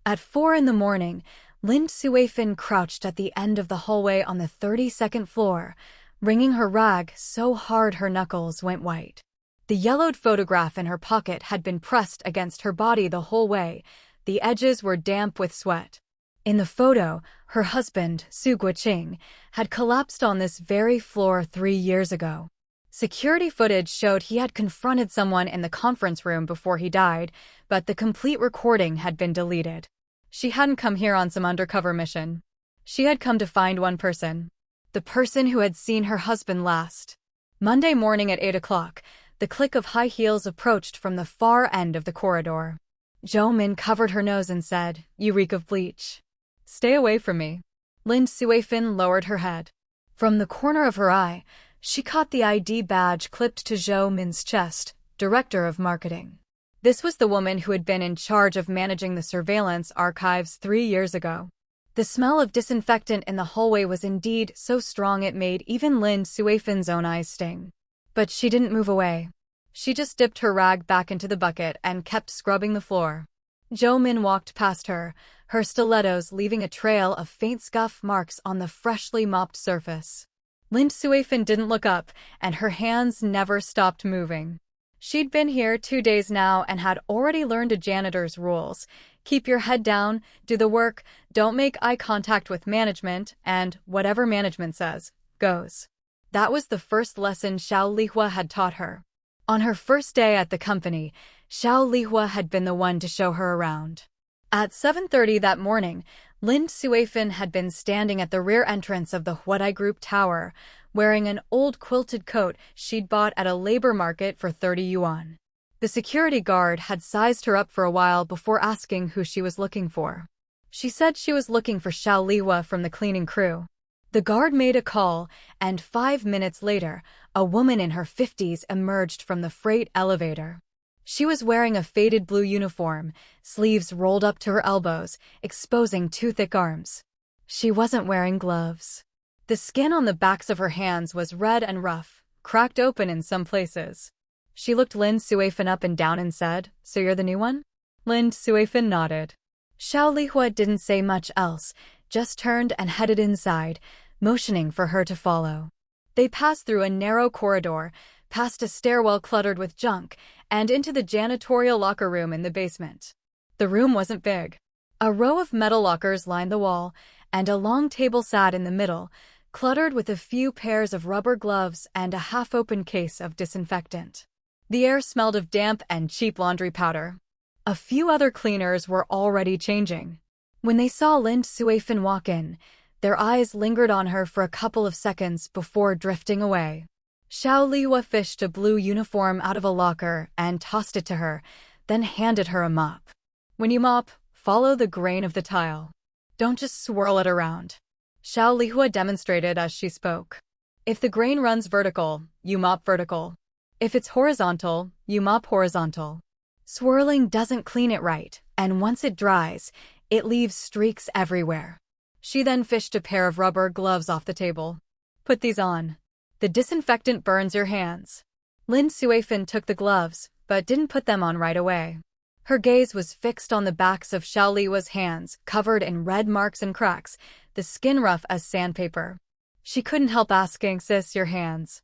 At 4 in the morning, Lin Suifin crouched at the end of the hallway on the 32nd floor, wringing her rag so hard her knuckles went white. The yellowed photograph in her pocket had been pressed against her body the whole way. The edges were damp with sweat. In the photo, her husband, Su Guoqing, had collapsed on this very floor 3 years ago. Security footage showed he had confronted someone in the conference room before he died, but the complete recording had been deleted. She hadn't come here on some undercover mission. She had come to find one person. The person who had seen her husband last. Monday morning at 8 o'clock, the click of high heels approached from the far end of the corridor. Zhou Min covered her nose and said, "You reek of bleach. Stay away from me." Lin Suifin lowered her head. From the corner of her eye, she caught the ID badge clipped to Zhou Min's chest, Director of Marketing. This was the woman who had been in charge of managing the surveillance archives 3 years ago. The smell of disinfectant in the hallway was indeed so strong it made even Lin Suifin's own eyes sting. But she didn't move away. She just dipped her rag back into the bucket and kept scrubbing the floor. Zhou Min walked past her, her stilettos leaving a trail of faint scuff marks on the freshly mopped surface. Lin Suifin didn't look up, and her hands never stopped moving. She'd been here 2 days now and had already learned a janitor's rules. Keep your head down, do the work, don't make eye contact with management, and whatever management says, goes. That was the first lesson Xiao Lihua had taught her. On her first day at the company, Xiao Lihua had been the one to show her around. At 7:30 that morning, Lin Suifin had been standing at the rear entrance of the Huadai Group Tower, wearing an old quilted coat she'd bought at a labor market for 30 yuan. The security guard had sized her up for a while before asking who she was looking for. She said she was looking for Xiao Lihua from the cleaning crew. The guard made a call, and 5 minutes later, a woman in her 50s emerged from the freight elevator. She was wearing a faded blue uniform, sleeves rolled up to her elbows, exposing 2 thick arms. She wasn't wearing gloves. The skin on the backs of her hands was red and rough, cracked open in some places. She looked Lin Suifin up and down and said, "So you're the new one?" Lin Suifin nodded. Xiao Lihua didn't say much else, just turned and headed inside, motioning for her to follow. They passed through a narrow corridor, past a stairwell cluttered with junk, and into the janitorial locker room in the basement. The room wasn't big. A row of metal lockers lined the wall, and a long table sat in the middle, cluttered with a few pairs of rubber gloves and a half-open case of disinfectant. The air smelled of damp and cheap laundry powder. A few other cleaners were already changing. When they saw Lin Suifin walk in, their eyes lingered on her for a couple of seconds before drifting away. Xiao Lihua fished a blue uniform out of a locker and tossed it to her, then handed her a mop. "When you mop, follow the grain of the tile. Don't just swirl it around." Xiao Lihua demonstrated as she spoke. "If the grain runs vertical, you mop vertical. If it's horizontal, you mop horizontal. Swirling doesn't clean it right, and once it dries, it leaves streaks everywhere." She then fished a pair of rubber gloves off the table. "Put these on. The disinfectant burns your hands." Lin Suifin took the gloves, but didn't put them on right away. Her gaze was fixed on the backs of Xiao Lihua's hands, covered in red marks and cracks, the skin rough as sandpaper. She couldn't help asking, "Sis, your hands?"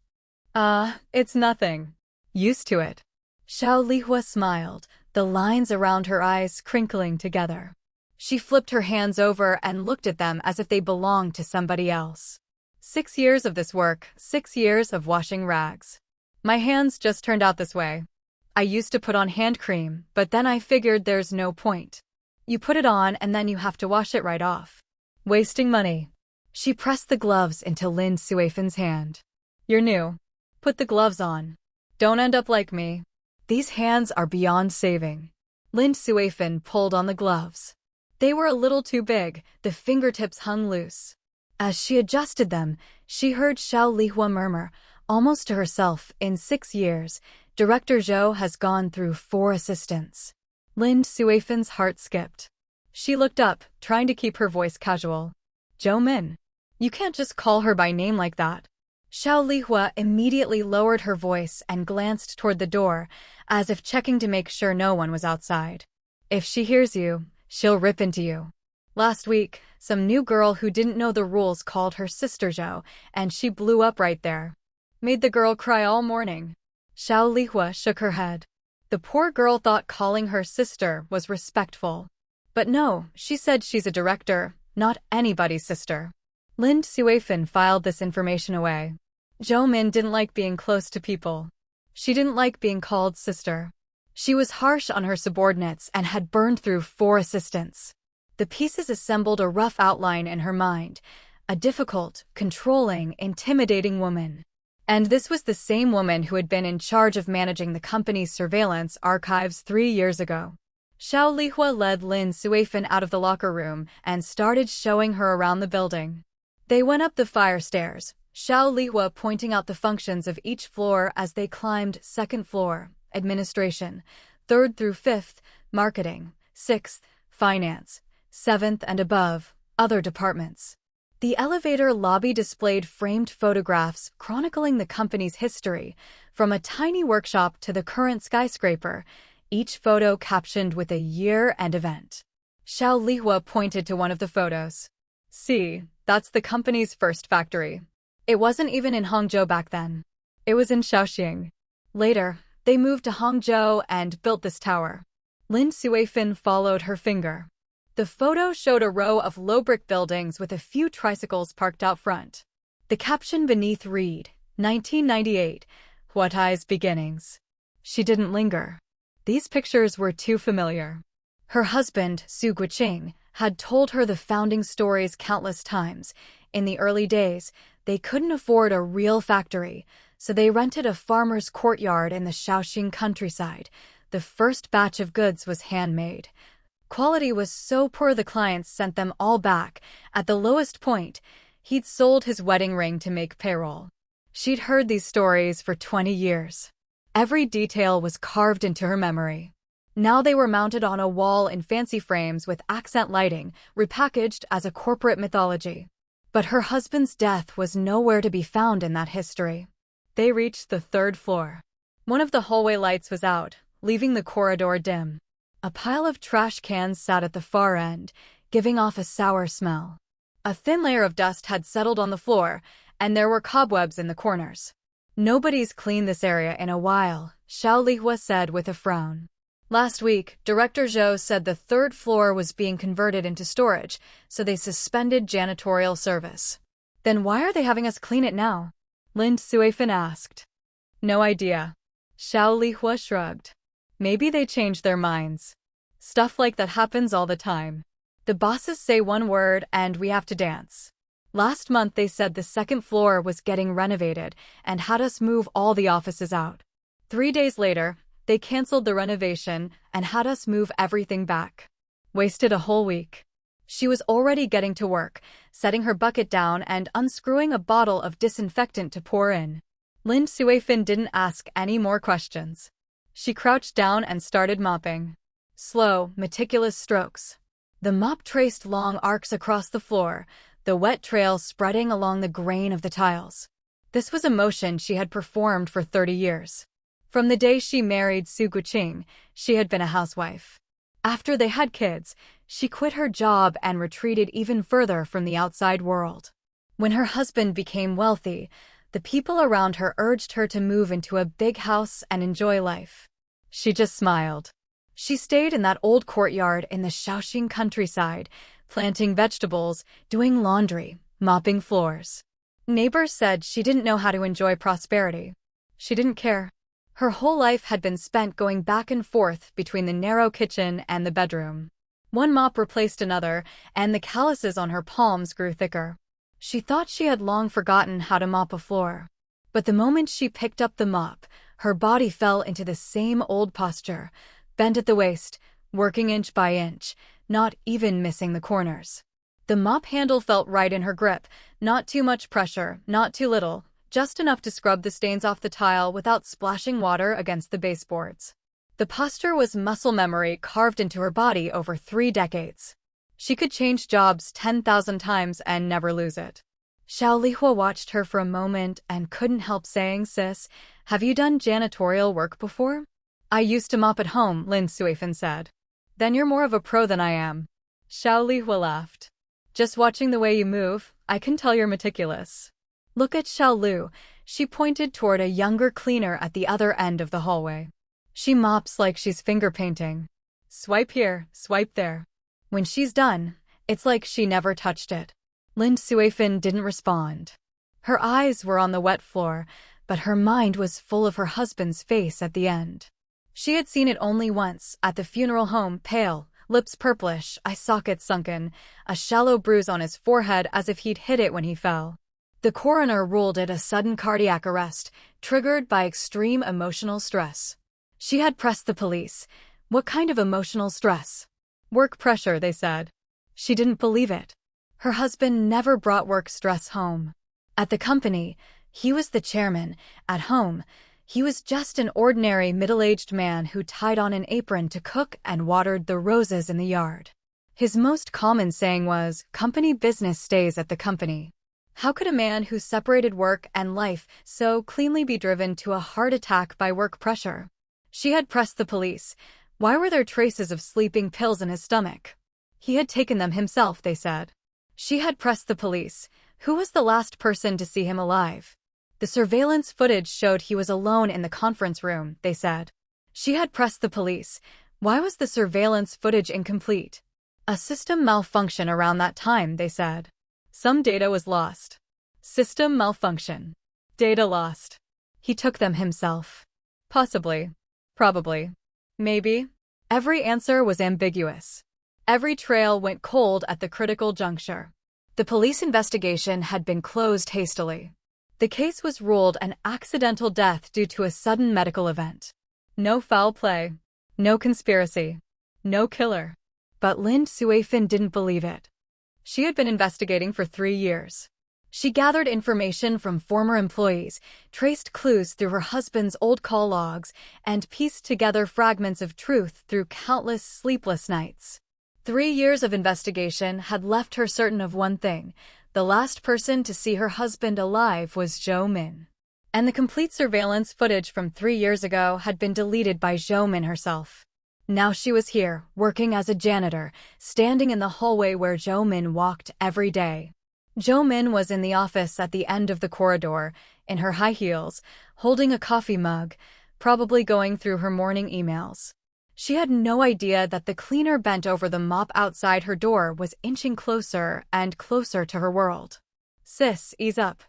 It's nothing. Used to it." Xiao Lihua smiled, the lines around her eyes crinkling together. She flipped her hands over and looked at them as if they belonged to somebody else. 6 years of this work, 6 years of washing rags. My hands just turned out this way. I used to put on hand cream, but then I figured there's no point. You put it on and then you have to wash it right off. Wasting money." She pressed the gloves into Lin Suifin's hand. "You're new. Put the gloves on. Don't end up like me. These hands are beyond saving." Lin Suifin pulled on the gloves. They were a little too big, the fingertips hung loose. As she adjusted them, she heard Xiao Lihua murmur, almost to herself, "In 6 years, Director Zhou has gone through 4 assistants." Lin Suifin's heart skipped. She looked up, trying to keep her voice casual. "Zhou Min. You can't just call her by name like that." Xiao Lihua immediately lowered her voice and glanced toward the door, as if checking to make sure no one was outside. "If she hears you, She'll rip into you. Last week, some new girl who didn't know the rules called her sister Zhou, and she blew up right there. Made the girl cry all morning. Xiao Lihua shook her head. The poor girl thought calling her sister was respectful. But no, she said she's a director, not anybody's sister. Lin Suifan filed this information away. Zhou Min didn't like being close to people. She didn't like being called sister. She was harsh on her subordinates and had burned through 4 assistants. The pieces assembled a rough outline in her mind, a difficult, controlling, intimidating woman. And this was the same woman who had been in charge of managing the company's surveillance archives 3 years ago. Xiao Lihua led Lin Suifan out of the locker room and started showing her around the building. They went up the fire stairs, Xiao Lihua pointing out the functions of each floor as they climbed. 2nd floor, administration, 3rd through 5th, marketing, 6th, finance, 7th and above, other departments. The elevator lobby displayed framed photographs chronicling the company's history, from a tiny workshop to the current skyscraper, each photo captioned with a year and event. Xiao Lihua pointed to one of the photos. See, that's the company's first factory. It wasn't even in Hangzhou back then. It was in Shaoxing. Later, they moved to Hangzhou and built this tower. Lin Suifan followed her finger. The photo showed a row of low brick buildings with a few tricycles parked out front. The caption beneath read, 1998, Huatai's beginnings. She didn't linger. These pictures were too familiar. Her husband, Su Guiqing, had told her the founding stories countless times. In the early days, they couldn't afford a real factory, so they rented a farmer's courtyard in the Shaoxing countryside. The first batch of goods was handmade. Quality was so poor the clients sent them all back. At the lowest point, he'd sold his wedding ring to make payroll. She'd heard these stories for 20 years. Every detail was carved into her memory. Now they were mounted on a wall in fancy frames with accent lighting, repackaged as a corporate mythology. But her husband's death was nowhere to be found in that history. They reached the 3rd floor. One of the hallway lights was out, leaving the corridor dim. A pile of trash cans sat at the far end, giving off a sour smell. A thin layer of dust had settled on the floor, and there were cobwebs in the corners. Nobody's cleaned this area in a while, Xiao Lihua said with a frown. Last week, Director Zhou said the 3rd floor was being converted into storage, so they suspended janitorial service. Then why are they having us clean it now? Lin Suifan asked. No idea. Xiao Lihua shrugged. Maybe they changed their minds. Stuff like that happens all the time. The bosses say one word and we have to dance. Last month they said the 2nd floor was getting renovated and had us move all the offices out. 3 days later, they canceled the renovation and had us move everything back. Wasted a whole week. She was already getting to work, setting her bucket down and unscrewing a bottle of disinfectant to pour in. Lin Suifan didn't ask any more questions. She crouched down and started mopping. Slow, meticulous strokes. The mop traced long arcs across the floor, the wet trail spreading along the grain of the tiles. This was a motion she had performed for 30 years. From the day she married Su Guiqing, she had been a housewife. After they had kids, she quit her job and retreated even further from the outside world. When her husband became wealthy, the people around her urged her to move into a big house and enjoy life. She just smiled. She stayed in that old courtyard in the Shaoxing countryside, planting vegetables, doing laundry, mopping floors. Neighbors said she didn't know how to enjoy prosperity. She didn't care. Her whole life had been spent going back and forth between the narrow kitchen and the bedroom. One mop replaced another, and the calluses on her palms grew thicker. She thought she had long forgotten how to mop a floor. But the moment she picked up the mop, her body fell into the same old posture, bent at the waist, working inch by inch, not even missing the corners. The mop handle felt right in her grip, not too much pressure, not too little, just enough to scrub the stains off the tile without splashing water against the baseboards. The posture was muscle memory carved into her body over 3 decades. She could change jobs 10,000 times and never lose it. Xiao Lihua watched her for a moment and couldn't help saying, "Sis, have you done janitorial work before?" "I used to mop at home," Lin Suifan said. Then you're more of a pro than I am. Xiao Lihua laughed. Just watching the way you move, I can tell you're meticulous. Look at Xiao Lu. She pointed toward a younger cleaner at the other end of the hallway. She mops like she's finger painting. Swipe here, swipe there. When she's done, it's like she never touched it. Lin Suifin didn't respond. Her eyes were on the wet floor, but her mind was full of her husband's face at the end. She had seen it only once, at the funeral home, pale, lips purplish, eye sockets sunken, a shallow bruise on his forehead as if he'd hit it when he fell. The coroner ruled it a sudden cardiac arrest, triggered by extreme emotional stress. She had pressed the police. What kind of emotional stress? Work pressure, they said. She didn't believe it. Her husband never brought work stress home. At the company, he was the chairman. At home, he was just an ordinary middle-aged man who tied on an apron to cook and watered the roses in the yard. His most common saying was, "Company business stays at the company." How could a man who separated work and life so cleanly be driven to a heart attack by work pressure? She had pressed the police. Why were there traces of sleeping pills in his stomach? He had taken them himself, they said. She had pressed the police. Who was the last person to see him alive? The surveillance footage showed he was alone in the conference room, they said. She had pressed the police. Why was the surveillance footage incomplete? A system malfunction around that time, they said. Some data was lost. System malfunction. Data lost. He took them himself. Possibly. Probably. Maybe. Every answer was ambiguous. Every trail went cold at the critical juncture. The police investigation had been closed hastily. The case was ruled an accidental death due to a sudden medical event. No foul play. No conspiracy. No killer. But Lin Suifin didn't believe it. She had been investigating for 3 years. She gathered information from former employees, traced clues through her husband's old call logs, and pieced together fragments of truth through countless sleepless nights. 3 years of investigation had left her certain of one thing. The last person to see her husband alive was Zhou Min. And the complete surveillance footage from 3 years ago had been deleted by Zhou Min herself. Now she was here, working as a janitor, standing in the hallway where Zhou Min walked every day. Zhou Min was in the office at the end of the corridor, in her high heels, holding a coffee mug, probably going through her morning emails. She had no idea that the cleaner bent over the mop outside her door was inching closer and closer to her world. Sis, ease up.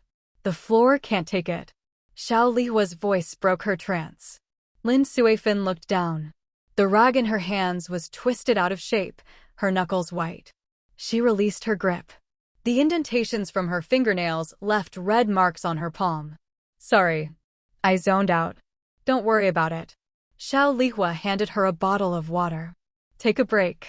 The floor can't take it. Xiao Lihua's voice broke her trance. Lin Suifin looked down. The rag in her hands was twisted out of shape, her knuckles white. She released her grip. The indentations from her fingernails left red marks on her palm. Sorry. I zoned out. Don't worry about it. Xiao Lihua handed her a bottle of water. Take a break.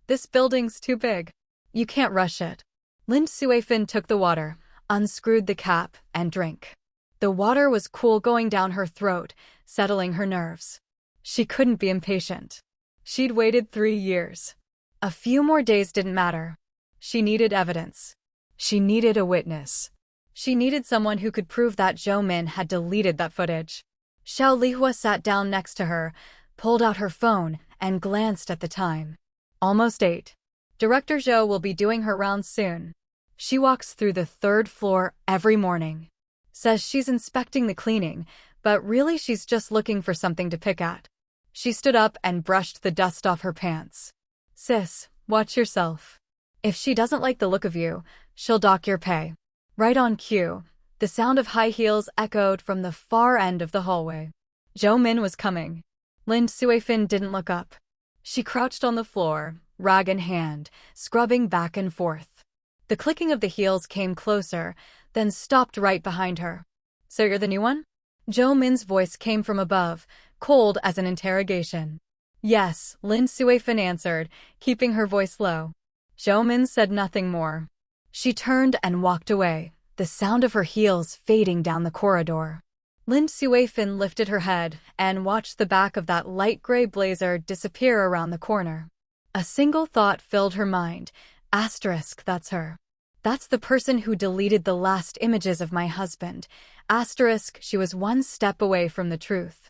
This building's too big. You can't rush it. Lin Suifin took the water, unscrewed the cap, and drank. The water was cool going down her throat, settling her nerves. She couldn't be impatient. She'd waited 3 years. A few more days didn't matter. She needed evidence. She needed a witness. She needed someone who could prove that Zhou Min had deleted that footage. Xiao Lihua sat down next to her, pulled out her phone, and glanced at the time. Almost 8. Director Zhou will be doing her rounds soon. She walks through the 3rd floor every morning. Says she's inspecting the cleaning, but really she's just looking for something to pick at. She stood up and brushed the dust off her pants. Sis, watch yourself. If she doesn't like the look of you, she'll dock your pay. Right on cue, the sound of high heels echoed from the far end of the hallway. Zhou Min was coming. Lin Suifin didn't look up. She crouched on the floor, rag in hand, scrubbing back and forth. The clicking of the heels came closer, then stopped right behind her. So you're the new one? Zhou Min's voice came from above, cold as an interrogation. Yes, Lin Suifin answered, keeping her voice low. Zhou Min said nothing more. She turned and walked away, the sound of her heels fading down the corridor. Lin Suifin lifted her head and watched the back of that light gray blazer disappear around the corner. A single thought filled her mind. Asterisk, that's her. That's the person who deleted the last images of my husband. Asterisk, she was one step away from the truth.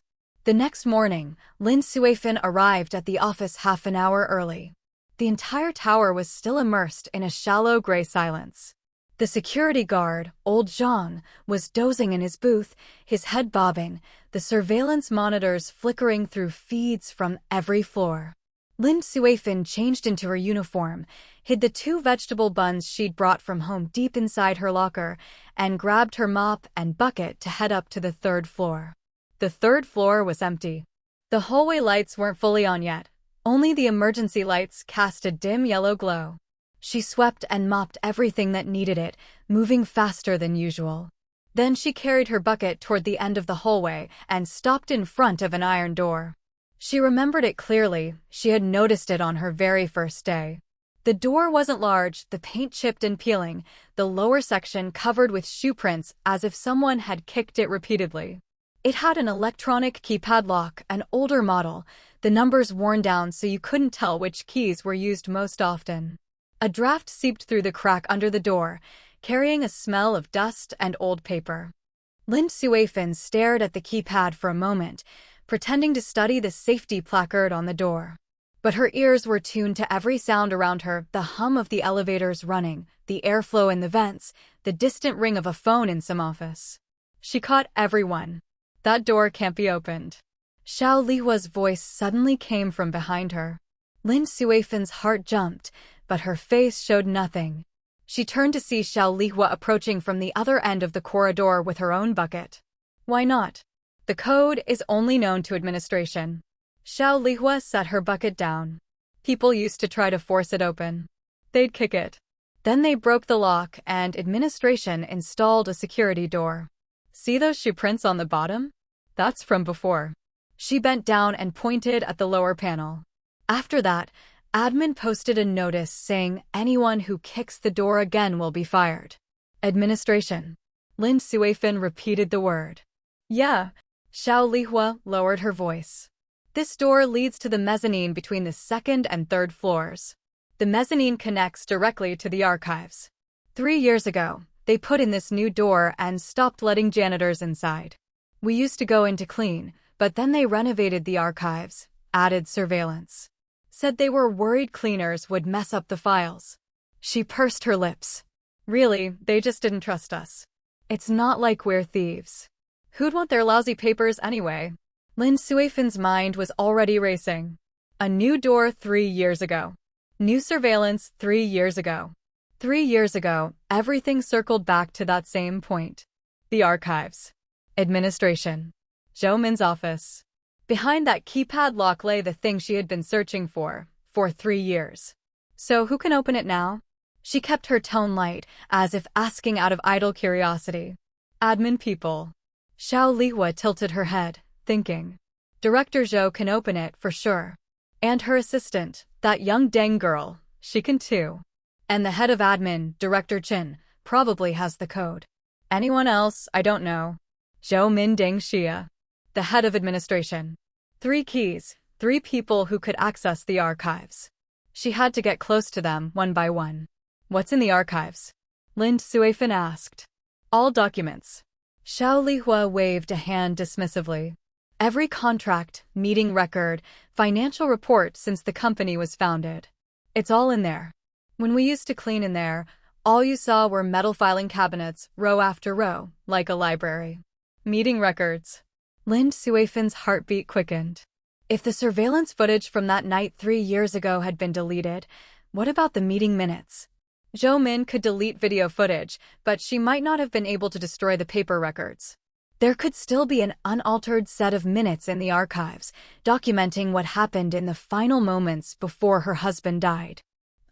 The next morning, Lin Suifan arrived at the office half an hour early. The entire tower was still immersed in a shallow gray silence. The security guard, old Zhang, was dozing in his booth, his head bobbing, the surveillance monitors flickering through feeds from every floor. Lin Suifan changed into her uniform, hid the 2 vegetable buns she'd brought from home deep inside her locker, and grabbed her mop and bucket to head up to the 3rd floor. The 3rd floor was empty. The hallway lights weren't fully on yet. Only the emergency lights cast a dim yellow glow. She swept and mopped everything that needed it, moving faster than usual. Then she carried her bucket toward the end of the hallway and stopped in front of an iron door. She remembered it clearly. She had noticed it on her very first day. The door wasn't large, the paint chipped and peeling, the lower section covered with shoe prints as if someone had kicked it repeatedly. It had an electronic keypad lock, an older model, the numbers worn down so you couldn't tell which keys were used most often. A draft seeped through the crack under the door, carrying a smell of dust and old paper. Lin Suifan stared at the keypad for a moment, pretending to study the safety placard on the door. But her ears were tuned to every sound around her, the hum of the elevators running, the airflow in the vents, the distant ring of a phone in some office. She caught everyone. That door can't be opened. Xiao Lihua's voice suddenly came from behind her. Lin Suifan's heart jumped, but her face showed nothing. She turned to see Xiao Lihua approaching from the other end of the corridor with her own bucket. Why not? The code is only known to administration. Xiao Lihua set her bucket down. People used to try to force it open. They'd kick it. Then they broke the lock and administration installed a security door. See those shoe prints on the bottom? That's from before. She bent down and pointed at the lower panel. After that, admin posted a notice saying anyone who kicks the door again will be fired. Administration. Lin Suifan repeated the word. Yeah. Xiao Lihua lowered her voice. This door leads to the mezzanine between the 2nd and 3rd floors. The mezzanine connects directly to the archives. 3 years ago, they put in this new door and stopped letting janitors inside. We used to go in to clean, but then they renovated the archives, added surveillance. Said they were worried cleaners would mess up the files. She pursed her lips. Really, they just didn't trust us. It's not like we're thieves. Who'd want their lousy papers anyway? Lin Suifan's mind was already racing. A new door 3 years ago. New surveillance 3 years ago. 3 years ago, everything circled back to that same point. The archives. Administration. Zhou Min's office. Behind that keypad lock lay the thing she had been searching for 3 years. So who can open it now? She kept her tone light, as if asking out of idle curiosity. Admin people. Xiao Lihua tilted her head, thinking. Director Zhou can open it for sure. And her assistant, that young Deng girl, she can too. And the head of admin, Director Qin, probably has the code. Anyone else, I don't know. Zhou Min Deng Xia. The head of administration. 3 keys, 3 people who could access the archives. She had to get close to them one by one. What's in the archives? Lin Suifan asked. All documents. Xiao Lihua waved a hand dismissively. Every contract, meeting record, financial report since the company was founded. It's all in there. When we used to clean in there, all you saw were metal filing cabinets, row after row, like a library. Meeting records. Lin Suifan's heartbeat quickened. If the surveillance footage from that night 3 years ago had been deleted, what about the meeting minutes? Zhou Min could delete video footage, but she might not have been able to destroy the paper records. There could still be an unaltered set of minutes in the archives, documenting what happened in the final moments before her husband died.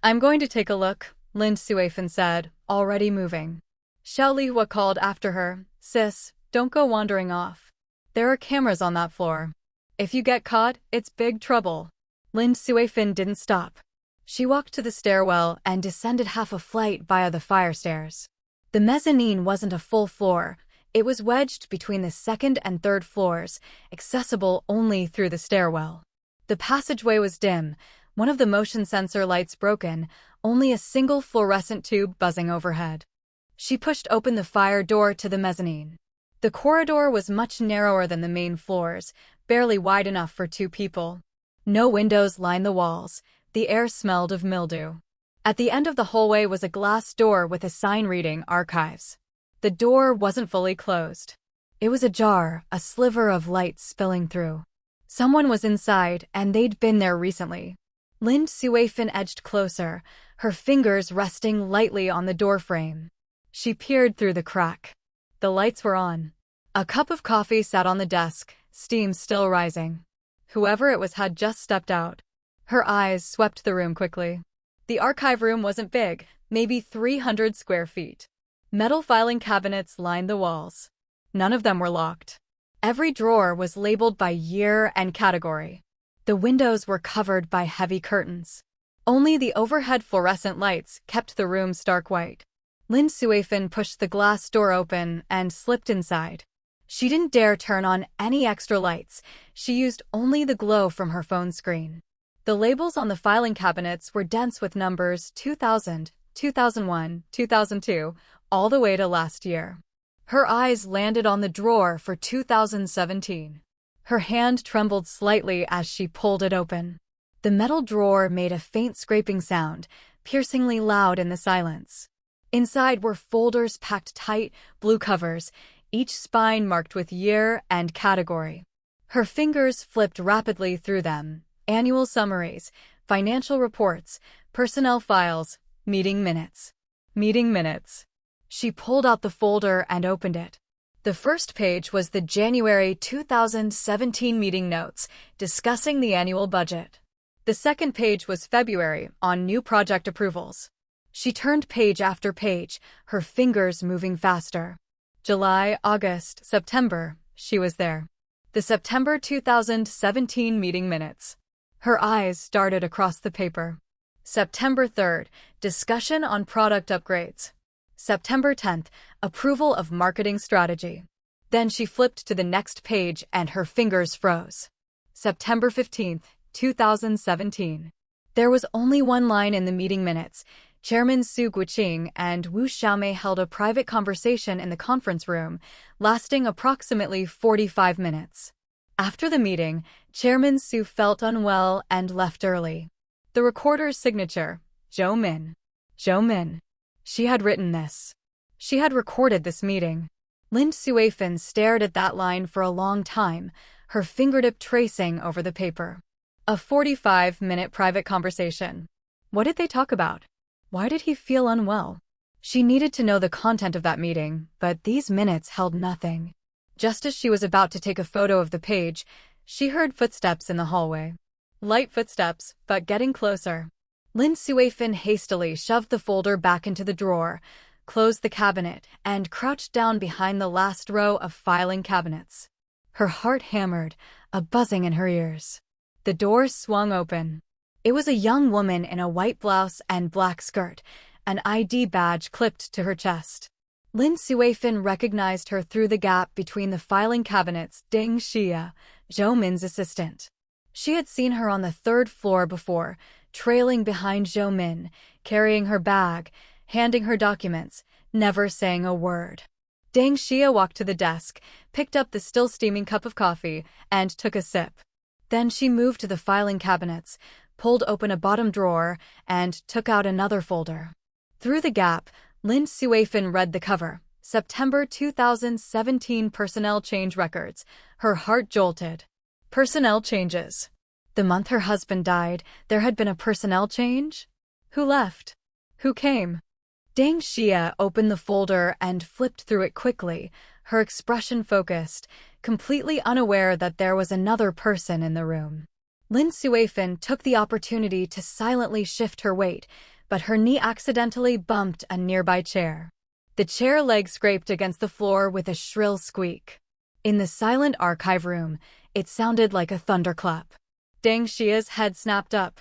I'm going to take a look, Lin Suifan said, already moving. Xiao Lihua called after her, Sis, don't go wandering off. There are cameras on that floor. If you get caught, it's big trouble. Lin Suifan didn't stop. She walked to the stairwell and descended half a flight via the fire stairs. The mezzanine wasn't a full floor. It was wedged between the 2nd and 3rd floors, accessible only through the stairwell. The passageway was dim, one of the motion sensor lights broken, only a single fluorescent tube buzzing overhead. She pushed open the fire door to the mezzanine. The corridor was much narrower than the main floors, barely wide enough for two people. No windows lined the walls. The air smelled of mildew. At the end of the hallway was a glass door with a sign reading Archives. The door wasn't fully closed. It was ajar, a sliver of light spilling through. Someone was inside, and they'd been there recently. Lin Suifan edged closer, her fingers resting lightly on the doorframe. She peered through the crack. The lights were on. A cup of coffee sat on the desk, steam still rising. Whoever it was had just stepped out. Her eyes swept the room quickly. The archive room wasn't big, maybe 300 square feet. Metal filing cabinets lined the walls. None of them were locked. Every drawer was labeled by year and category. The windows were covered by heavy curtains. Only the overhead fluorescent lights kept the room stark white. Lin Suifan pushed the glass door open and slipped inside. She didn't dare turn on any extra lights. She used only the glow from her phone screen. The labels on the filing cabinets were dense with numbers 2000, 2001, 2002, all the way to last year. Her eyes landed on the drawer for 2017. Her hand trembled slightly as she pulled it open. The metal drawer made a faint scraping sound, piercingly loud in the silence. Inside were folders packed tight, blue covers, each spine marked with year and category. Her fingers flipped rapidly through them. Annual summaries, financial reports, personnel files, meeting minutes. Meeting minutes. She pulled out the folder and opened it. The first page was the January 2017 meeting notes, discussing the annual budget. The second page was February, on new project approvals. She turned page after page, her fingers moving faster. July, August, September, she was there. The September 2017 meeting minutes. Her eyes darted across the paper. September 3rd, discussion on product upgrades. September 10th, approval of marketing strategy. Then she flipped to the next page and her fingers froze. September 15th, 2017. There was only one line in the meeting minutes. Chairman Su Guiqing and Wu Xiaomei held a private conversation in the conference room, lasting approximately 45 minutes. After the meeting, Chairman Su felt unwell and left early. The recorder's signature, Zhou Min. Zhou Min. She had written this. She had recorded this meeting. Lin Suifan stared at that line for a long time, her fingertip tracing over the paper. A 45-minute private conversation. What did they talk about? Why did he feel unwell? She needed to know the content of that meeting, but these minutes held nothing. Just as she was about to take a photo of the page, she heard footsteps in the hallway. Light footsteps, but getting closer. Lin Suifan hastily shoved the folder back into the drawer, closed the cabinet, and crouched down behind the last row of filing cabinets. Her heart hammered, a buzzing in her ears. The door swung open. It was a young woman in a white blouse and black skirt, an ID badge clipped to her chest. Lin Suifan recognized her through the gap between the filing cabinets. Deng Xia, Zhou Min's assistant. She had seen her on the third floor before, trailing behind Zhou Min, carrying her bag, handing her documents, never saying a word. Deng Xia walked to the desk, picked up the still steaming cup of coffee, and took a sip. Then she moved to the filing cabinets, pulled open a bottom drawer, and took out another folder. Through the gap, Lin Suifan read the cover, September 2017 Personnel Change Records. Her heart jolted. Personnel changes. The month her husband died, there had been a personnel change? Who left? Who came? Deng Xia opened the folder and flipped through it quickly, her expression focused, completely unaware that there was another person in the room. Lin Suifan took the opportunity to silently shift her weight, but her knee accidentally bumped a nearby chair. The chair leg scraped against the floor with a shrill squeak. In the silent archive room, it sounded like a thunderclap. Deng Xia's head snapped up.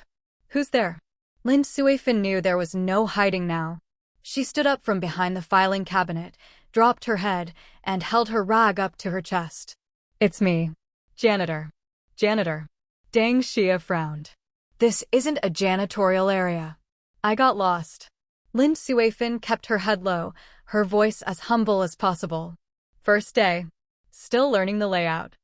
Who's there? Lin Suifan knew there was no hiding now. She stood up from behind the filing cabinet, dropped her head, and held her rag up to her chest. It's me. Janitor. Janitor. Deng Xia frowned. This isn't a janitorial area. I got lost. Lin Suifan kept her head low, her voice as humble as possible. First day. Still learning the layout.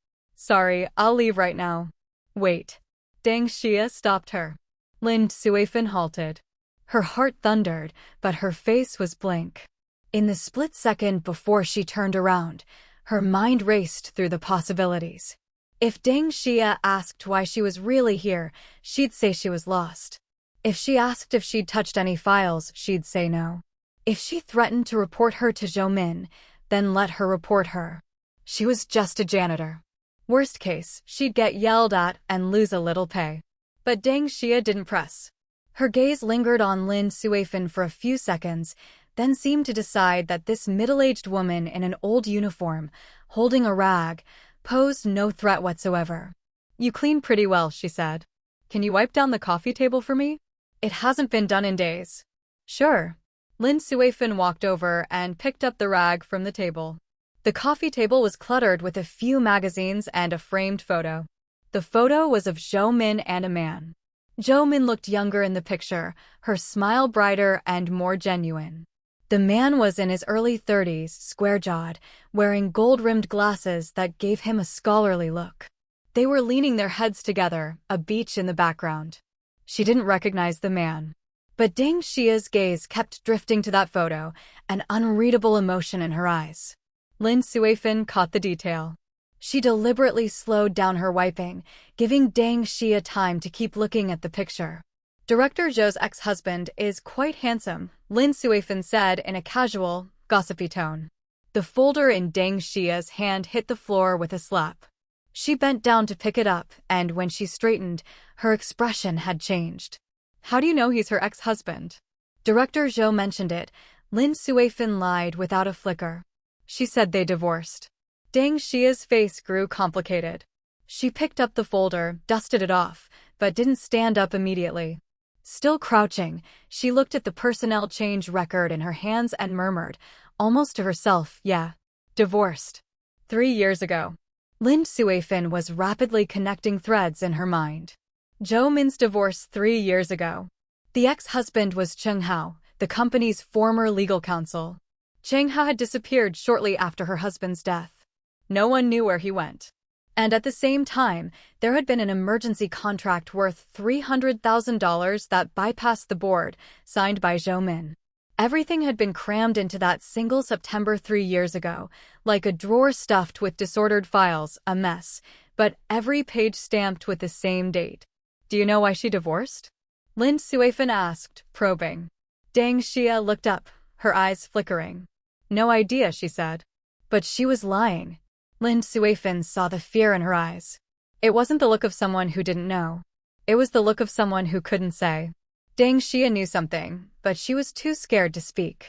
Sorry, I'll leave right now. Wait. Deng Xia stopped her. Lin Suifan halted. Her heart thundered, but her face was blank. In the split second before she turned around, her mind raced through the possibilities. If Deng Xia asked why she was really here, she'd say she was lost. If she asked if she'd touched any files, she'd say no. If she threatened to report her to Zhou Min, then let her report her. She was just a janitor. Worst case, she'd get yelled at and lose a little pay. But Deng Xia didn't press. Her gaze lingered on Lin Suifan for a few seconds, then seemed to decide that this middle-aged woman in an old uniform, holding a rag, posed no threat whatsoever. You clean pretty well, she said. Can you wipe down the coffee table for me? It hasn't been done in days. Sure. Lin Suifan walked over and picked up the rag from the table. The coffee table was cluttered with a few magazines and a framed photo. The photo was of Zhou Min and a man. Zhou Min looked younger in the picture, her smile brighter and more genuine. The man was in his early 30s, square-jawed, wearing gold-rimmed glasses that gave him a scholarly look. They were leaning their heads together, a beach in the background. She didn't recognize the man. But Deng Xia's gaze kept drifting to that photo, an unreadable emotion in her eyes. Lin Suifan caught the detail. She deliberately slowed down her wiping, giving Deng Xia time to keep looking at the picture. Director Zhou's ex-husband is quite handsome, Lin Suifan said in a casual, gossipy tone. The folder in Deng Xia's hand hit the floor with a slap. She bent down to pick it up, and when she straightened, her expression had changed. How do you know he's her ex-husband? Director Zhou mentioned it. Lin Suifan lied without a flicker. She said they divorced. Deng Xia's face grew complicated. She picked up the folder, dusted it off, but didn't stand up immediately. Still crouching, she looked at the personnel change record in her hands and murmured, almost to herself, yeah, divorced. 3 years ago. Lin Suifan was rapidly connecting threads in her mind. Zhou Min's divorce 3 years ago. The ex-husband was Cheng Hao, the company's former legal counsel. Cheng Hao had disappeared shortly after her husband's death. No one knew where he went. And at the same time, there had been an emergency contract worth $300,000 that bypassed the board, signed by Zhou Min. Everything had been crammed into that single September 3 years ago, like a drawer stuffed with disordered files, a mess, but every page stamped with the same date. Do you know why she divorced? Lin Suifan asked, probing. Deng Xia looked up, her eyes flickering. No idea, she said. But she was lying. Lin Suifan saw the fear in her eyes. It wasn't the look of someone who didn't know. It was the look of someone who couldn't say. Deng Xia knew something, but she was too scared to speak.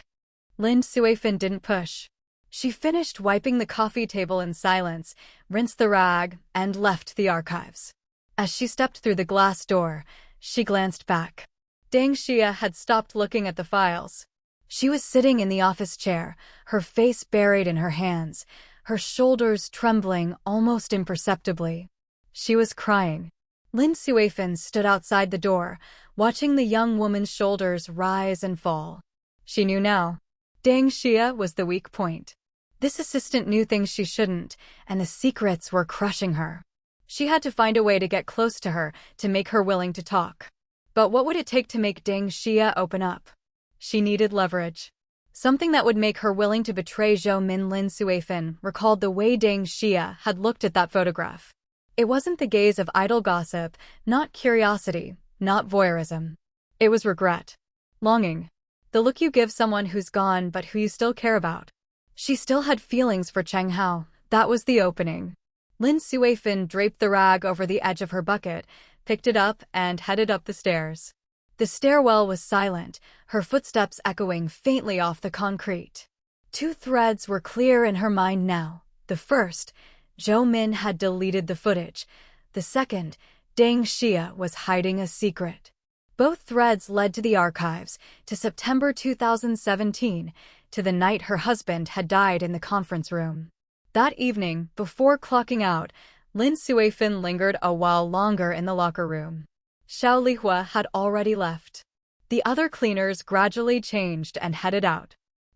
Lin Suifan didn't push. She finished wiping the coffee table in silence, rinsed the rag, and left the archives. As she stepped through the glass door, she glanced back. Deng Xia had stopped looking at the files. She was sitting in the office chair, her face buried in her hands, her shoulders trembling almost imperceptibly. She was crying. Lin Suifan stood outside the door, watching the young woman's shoulders rise and fall. She knew now. Deng Xia was the weak point. This assistant knew things she shouldn't, and the secrets were crushing her. She had to find a way to get close to her, to make her willing to talk. But what would it take to make Deng Xia open up? She needed leverage. Something that would make her willing to betray Zhou Min. Lin Suifan recalled the way Deng Xia had looked at that photograph. It wasn't the gaze of idle gossip, not curiosity, not voyeurism. It was regret. Longing. The look you give someone who's gone but who you still care about. She still had feelings for Cheng Hao. That was the opening. Lin Suifan draped the rag over the edge of her bucket, picked it up, and headed up the stairs. The stairwell was silent, her footsteps echoing faintly off the concrete. 2 threads were clear in her mind now. The first, Zhou Min had deleted the footage. The second, Deng Xia was hiding a secret. Both threads led to the archives, to September 2017, to the night her husband had died in the conference room. That evening, before clocking out, Lin Suifan lingered a while longer in the locker room. Xiao Lihua had already left. The other cleaners gradually changed and headed out.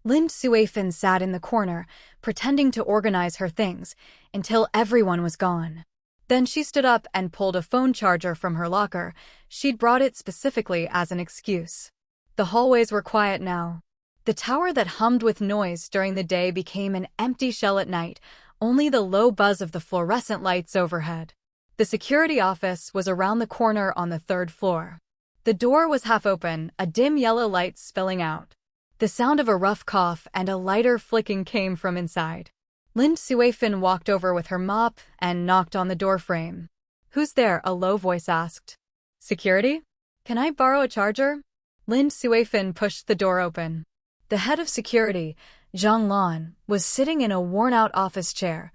Lin Suifan sat in the corner, pretending to organize her things, until everyone was gone. Then she stood up and pulled a phone charger from her locker. She'd brought it specifically as an excuse. The hallways were quiet now. The tower that hummed with noise during the day became an empty shell at night, only the low buzz of the fluorescent lights overhead. The security office was around the corner on the 3rd floor. The door was half open, a dim yellow light spilling out. The sound of a rough cough and a lighter flicking came from inside. Lin Suifan walked over with her mop and knocked on the doorframe. "Who's there?" a low voice asked. "Security? Can I borrow a charger?" Lin Suifan pushed the door open. The head of security, Zhang Lan, was sitting in a worn-out office chair,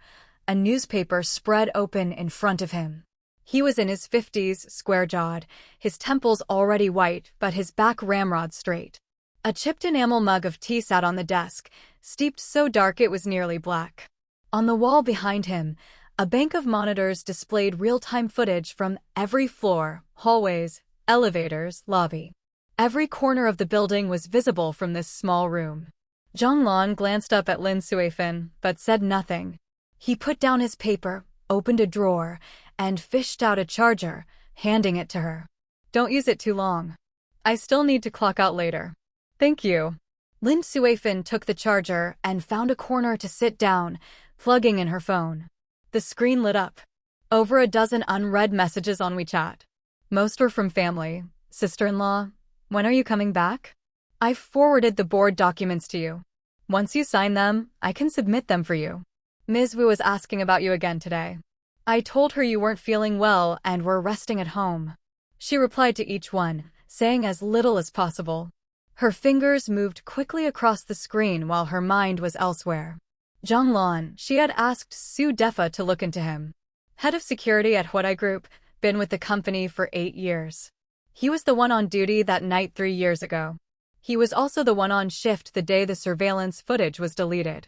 a newspaper spread open in front of him. He was in his 50s, square-jawed, his temples already white but his back ramrod straight. A chipped enamel mug of tea sat on the desk, steeped so dark it was nearly black. On the wall behind him, a bank of monitors displayed real-time footage from every floor, hallways, elevators, lobby. Every corner of the building was visible from this small room. Zhang Lan glanced up at Lin Suifan, but said nothing. He put down his paper, opened a drawer, and fished out a charger, handing it to her. "Don't use it too long. I still need to clock out later." "Thank you." Lin Suifan took the charger and found a corner to sit down, plugging in her phone. The screen lit up. Over a dozen unread messages on WeChat. Most were from family. "Sister-in-law, when are you coming back? I've forwarded the board documents to you. Once you sign them, I can submit them for you. Ms. Wu was asking about you again today. I told her you weren't feeling well and were resting at home." She replied to each one, saying as little as possible. Her fingers moved quickly across the screen while her mind was elsewhere. Zhang Lan, she had asked Su Defa to look into him. Head of security at Huadai Group, been with the company for 8 years. He was the one on duty that night 3 years ago. He was also the one on shift the day the surveillance footage was deleted.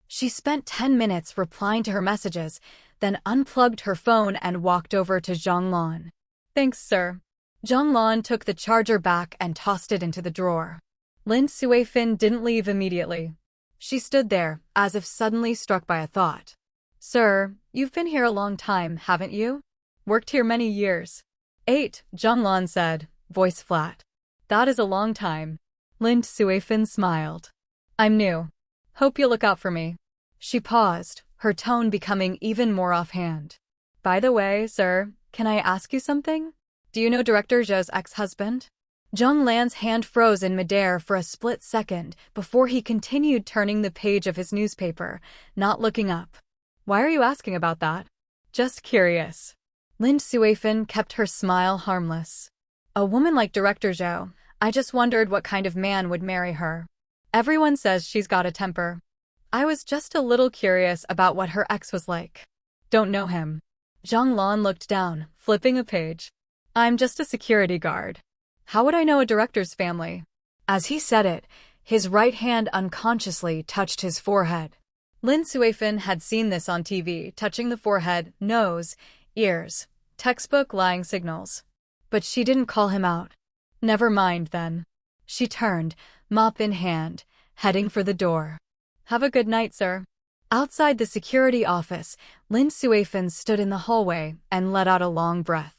She spent 10 minutes replying to her messages, then unplugged her phone and walked over to Zhang Lan. "Thanks, sir." Zhang Lan took the charger back and tossed it into the drawer. Lin Suifan didn't leave immediately. She stood there, as if suddenly struck by a thought. "Sir, you've been here a long time, haven't you? Worked here many years." 8, Zhang Lan said, voice flat. "That is a long time." Lin Suifan smiled. "I'm new. Hope you'll look out for me." She paused, her tone becoming even more offhand. "By the way, sir, can I ask you something? Do you know Director Zhou's ex-husband?" Zhang Lan's hand froze in midair for a split second before he continued turning the page of his newspaper, not looking up. "Why are you asking about that?" "Just curious." Lin Suifan kept her smile harmless. "A woman like Director Zhou, I just wondered what kind of man would marry her. Everyone says she's got a temper. I was just a little curious about what her ex was like." "Don't know him." Zhang Lan looked down, flipping a page. "I'm just a security guard. How would I know a director's family?" As he said it, his right hand unconsciously touched his forehead. Lin Suifan had seen this on TV, touching the forehead, nose, ears, textbook lying signals. But she didn't call him out. Never mind, then. She turned, mop in hand, heading for the door. "Have a good night, sir." Outside the security office, Lin Suifan stood in the hallway and let out a long breath.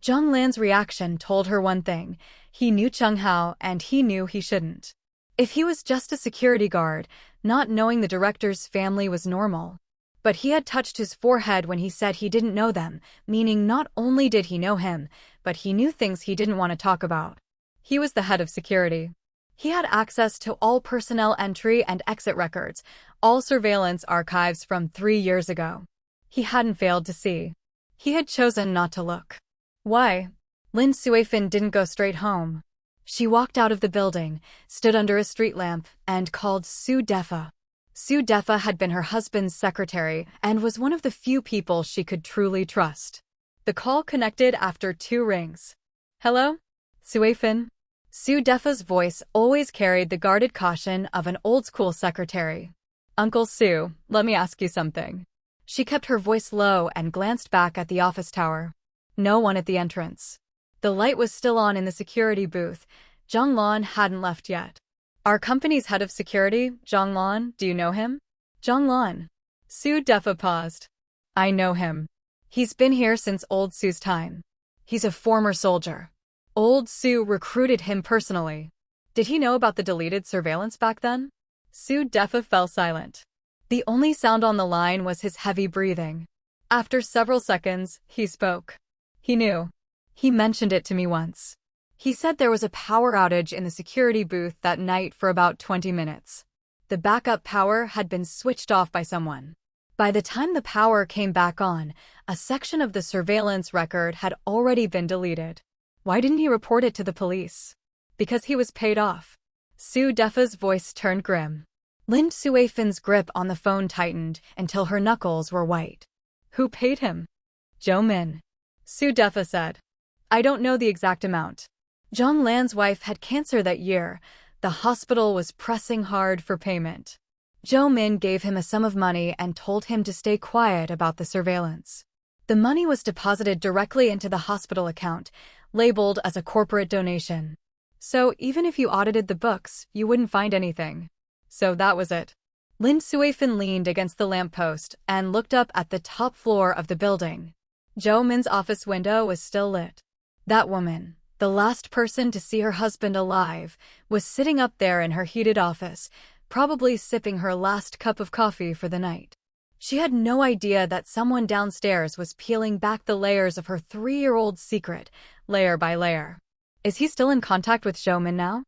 Zhang Lan's reaction told her one thing. He knew Cheng Hao and he knew he shouldn't. If he was just a security guard, not knowing the director's family was normal. But he had touched his forehead when he said he didn't know them, meaning not only did he know him, but he knew things he didn't want to talk about. He was the head of security. He had access to all personnel entry and exit records, all surveillance archives from 3 years ago. He hadn't failed to see. He had chosen not to look. Why? Lin Suifan didn't go straight home. She walked out of the building, stood under a street lamp, and called Su Defa. Su Defa had been her husband's secretary and was one of the few people she could truly trust. The call connected after 2 rings. "Hello? Suifan?" Su Defa's voice always carried the guarded caution of an old-school secretary. "Uncle Su, let me ask you something." She kept her voice low and glanced back at the office tower. No one at the entrance. The light was still on in the security booth. Zhang Lan hadn't left yet. Our company's head of security, Zhang Lan, do you know him? Zhang Lan. Su Defa paused. I know him. He's been here since old Su's time. He's a former soldier. Old Su recruited him personally. Did he know about the deleted surveillance back then? Su Defa fell silent. The only sound on the line was his heavy breathing. After several seconds, he spoke. He knew. He mentioned it to me once. He said there was a power outage in the security booth that night for about 20 minutes. The backup power had been switched off by someone. By the time the power came back on, a section of the surveillance record had already been deleted. Why didn't he report it to the police? Because he was paid off. Su Defa's voice turned grim. Lin Suifin's grip on the phone tightened until her knuckles were white. Who paid him? Zhou Min. Su Defa said. I don't know the exact amount. Zhang Lan's wife had cancer that year. The hospital was pressing hard for payment. Zhou Min gave him a sum of money and told him to stay quiet about the surveillance. The money was deposited directly into the hospital account, labeled as a corporate donation. So even if you audited the books, you wouldn't find anything. So that was it. Lin Suifin leaned against the lamppost and looked up at the top floor of the building. Zhou Min's office window was still lit. That woman, the last person to see her husband alive, was sitting up there in her heated office, probably sipping her last cup of coffee for the night. She had no idea that someone downstairs was peeling back the layers of her 3-year-old secret, layer by layer. Is he still in contact with Zhou Min now?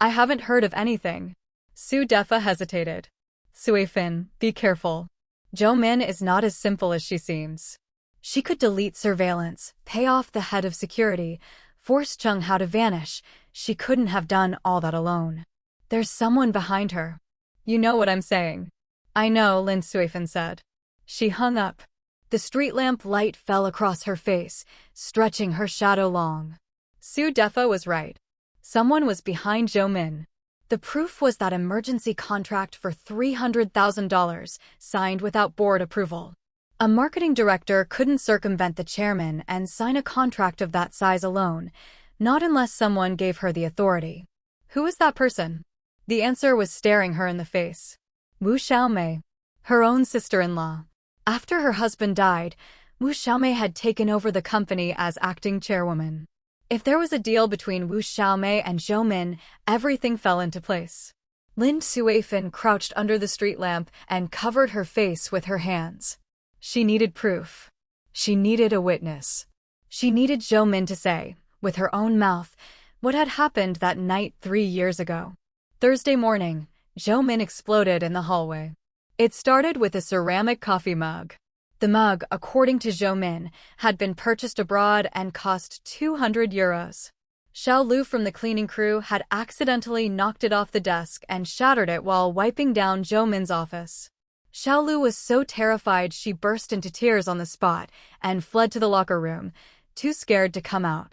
I haven't heard of anything. Su Defa hesitated. Suifin, be careful. Zhou Min is not as simple as she seems. She could delete surveillance, pay off the head of security, force Cheng Hao to vanish. She couldn't have done all that alone. There's someone behind her. You know what I'm saying. I know, Lin Suifin said. She hung up. The street lamp light fell across her face, stretching her shadow long. Su Defa was right. Someone was behind Zhou Min. The proof was that emergency contract for $300,000, signed without board approval. A marketing director couldn't circumvent the chairman and sign a contract of that size alone, not unless someone gave her the authority. Who was that person? The answer was staring her in the face. Wu Xiaomei, her own sister-in-law. After her husband died, Wu Xiaomei had taken over the company as acting chairwoman. If there was a deal between Wu Xiaomei and Zhou Min, everything fell into place. Lin Suifin crouched under the street lamp and covered her face with her hands. She needed proof. She needed a witness. She needed Zhou Min to say, with her own mouth, what had happened that night 3 years ago. Thursday morning, Zhou Min exploded in the hallway. It started with a ceramic coffee mug. The mug, according to Zhou Min, had been purchased abroad and cost 200 euros. Xiao Lu from the cleaning crew had accidentally knocked it off the desk and shattered it while wiping down Zhou Min's office. Xiao Lu was so terrified she burst into tears on the spot and fled to the locker room, too scared to come out.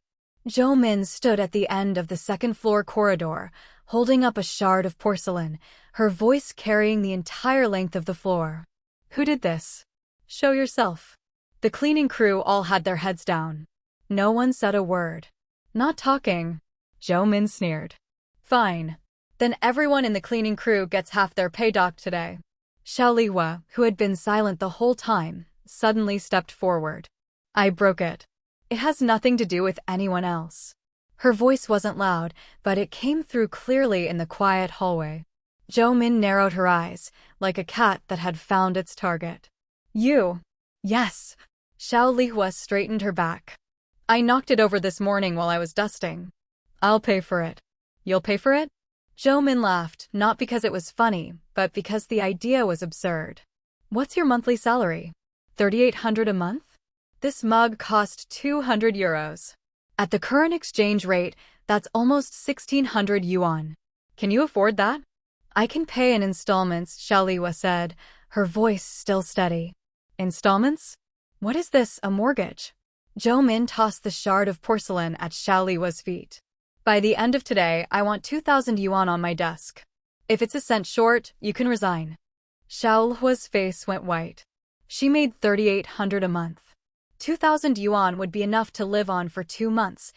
Zhou Min stood at the end of the second-floor corridor, holding up a shard of porcelain, her voice carrying the entire length of the floor. Who did this? Show yourself. The cleaning crew all had their heads down. No one said a word. Not talking. Zhou Min sneered. Fine. Then everyone in the cleaning crew gets half their pay docked today. Xiao Lihua, who had been silent the whole time, suddenly stepped forward. I broke it. It has nothing to do with anyone else. Her voice wasn't loud, but it came through clearly in the quiet hallway. Zhou Min narrowed her eyes, like a cat that had found its target. You? Yes. Xiao Lihua straightened her back. I knocked it over this morning while I was dusting. I'll pay for it. You'll pay for it? Zhou Min laughed, not because it was funny, but because the idea was absurd. What's your monthly salary? 3,800 a month? This mug cost 200 euros. At the current exchange rate, that's almost 1,600 yuan. Can you afford that? I can pay in installments, Xiao Lihua said, her voice still steady. Installments? What is this, a mortgage? Zhou Min tossed the shard of porcelain at Xiao Lihua's feet. By the end of today, I want 2,000 yuan on my desk. If it's a cent short, you can resign. Xiao Lihua's face went white. She made 3,800 a month. 2,000 yuan would be enough to live on for 2 months,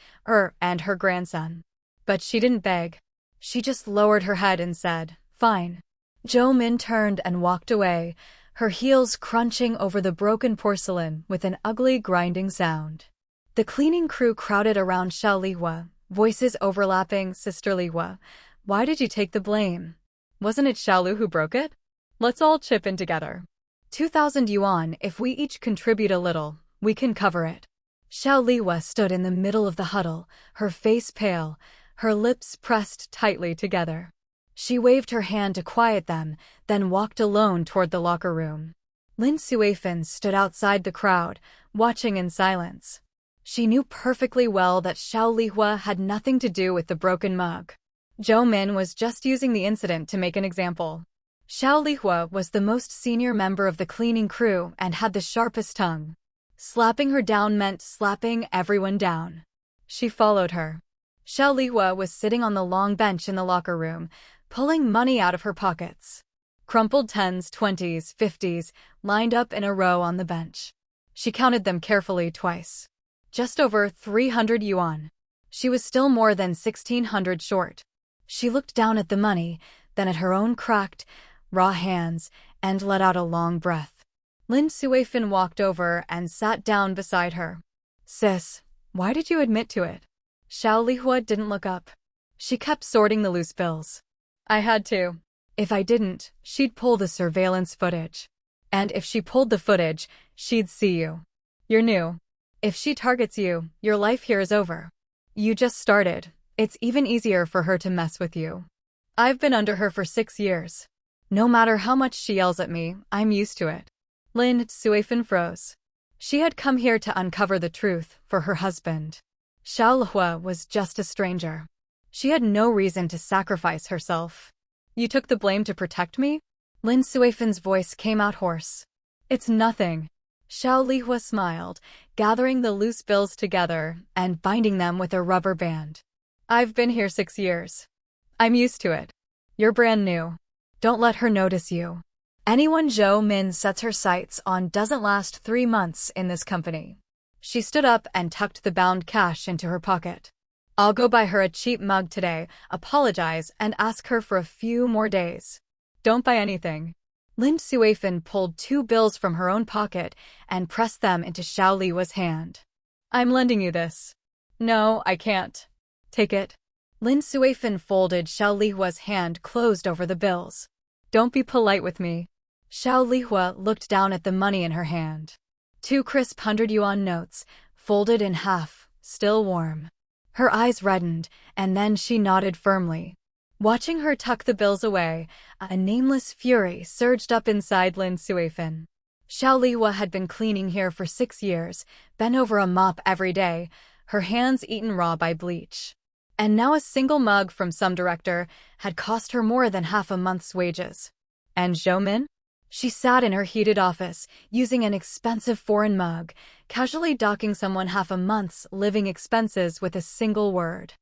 and her grandson. But she didn't beg. She just lowered her head and said, "Fine." Jo Min turned and walked away, her heels crunching over the broken porcelain with an ugly grinding sound. The cleaning crew crowded around Xiao Lihua, voices overlapping. "Sister Lihua, why did you take the blame? Wasn't it Xiaolu who broke it? Let's all chip in together. 2,000 yuan, if we each contribute a little, we can cover it." Xiao Lihua stood in the middle of the huddle, her face pale, her lips pressed tightly together. She waved her hand to quiet them, then walked alone toward the locker room. Lin Suifan stood outside the crowd, watching in silence. She knew perfectly well that Xiao Lihua had nothing to do with the broken mug. Jo Min was just using the incident to make an example. Xiao Lihua was the most senior member of the cleaning crew and had the sharpest tongue. Slapping her down meant slapping everyone down. She followed her. Xiao Lihua was sitting on the long bench in the locker room, pulling money out of her pockets. Crumpled 10s, 20s, 50s, lined up in a row on the bench. She counted them carefully twice. Just over 300 yuan. She was still more than 1,600 short. She looked down at the money, then at her own cracked, raw hands, and let out a long breath. Lin Suifan walked over and sat down beside her. "Sis, why did you admit to it?" Xiao Lihua didn't look up. She kept sorting the loose bills. "I had to. If I didn't, she'd pull the surveillance footage. And if she pulled the footage, she'd see you. You're new. If she targets you, your life here is over. You just started. It's even easier for her to mess with you. I've been under her for 6 years. No matter how much she yells at me, I'm used to it." Lin Suifan froze. She had come here to uncover the truth for her husband. Xiao Lihua was just a stranger. She had no reason to sacrifice herself. "You took the blame to protect me?" Lin Suifan's voice came out hoarse. "It's nothing." Xiao Lihua smiled, gathering the loose bills together and binding them with a rubber band. "I've been here 6 years. I'm used to it. You're brand new. Don't let her notice you. Anyone Jo Min sets her sights on doesn't last 3 months in this company." She stood up and tucked the bound cash into her pocket. "I'll go buy her a cheap mug today, apologize, and ask her for a few more days. Don't buy anything." Lin Suifan pulled 2 bills from her own pocket and pressed them into Xiao Lihua's hand. "I'm lending you this." "No, I can't." "Take it." Lin Suifan folded Xiao Lihua's hand closed over the bills. "Don't be polite with me." Xiao Lihua looked down at the money in her hand. 2 crisp 100 yuan notes, folded in half, still warm. Her eyes reddened, and then she nodded firmly. Watching her tuck the bills away, a nameless fury surged up inside Lin Suifan. Xiao Lihua had been cleaning here for 6 years, bent over a mop every day, her hands eaten raw by bleach. And now a single mug from some director had cost her more than half a month's wages. And Jo Min? She sat in her heated office, using an expensive foreign mug, casually docking someone half a month's living expenses with a single word.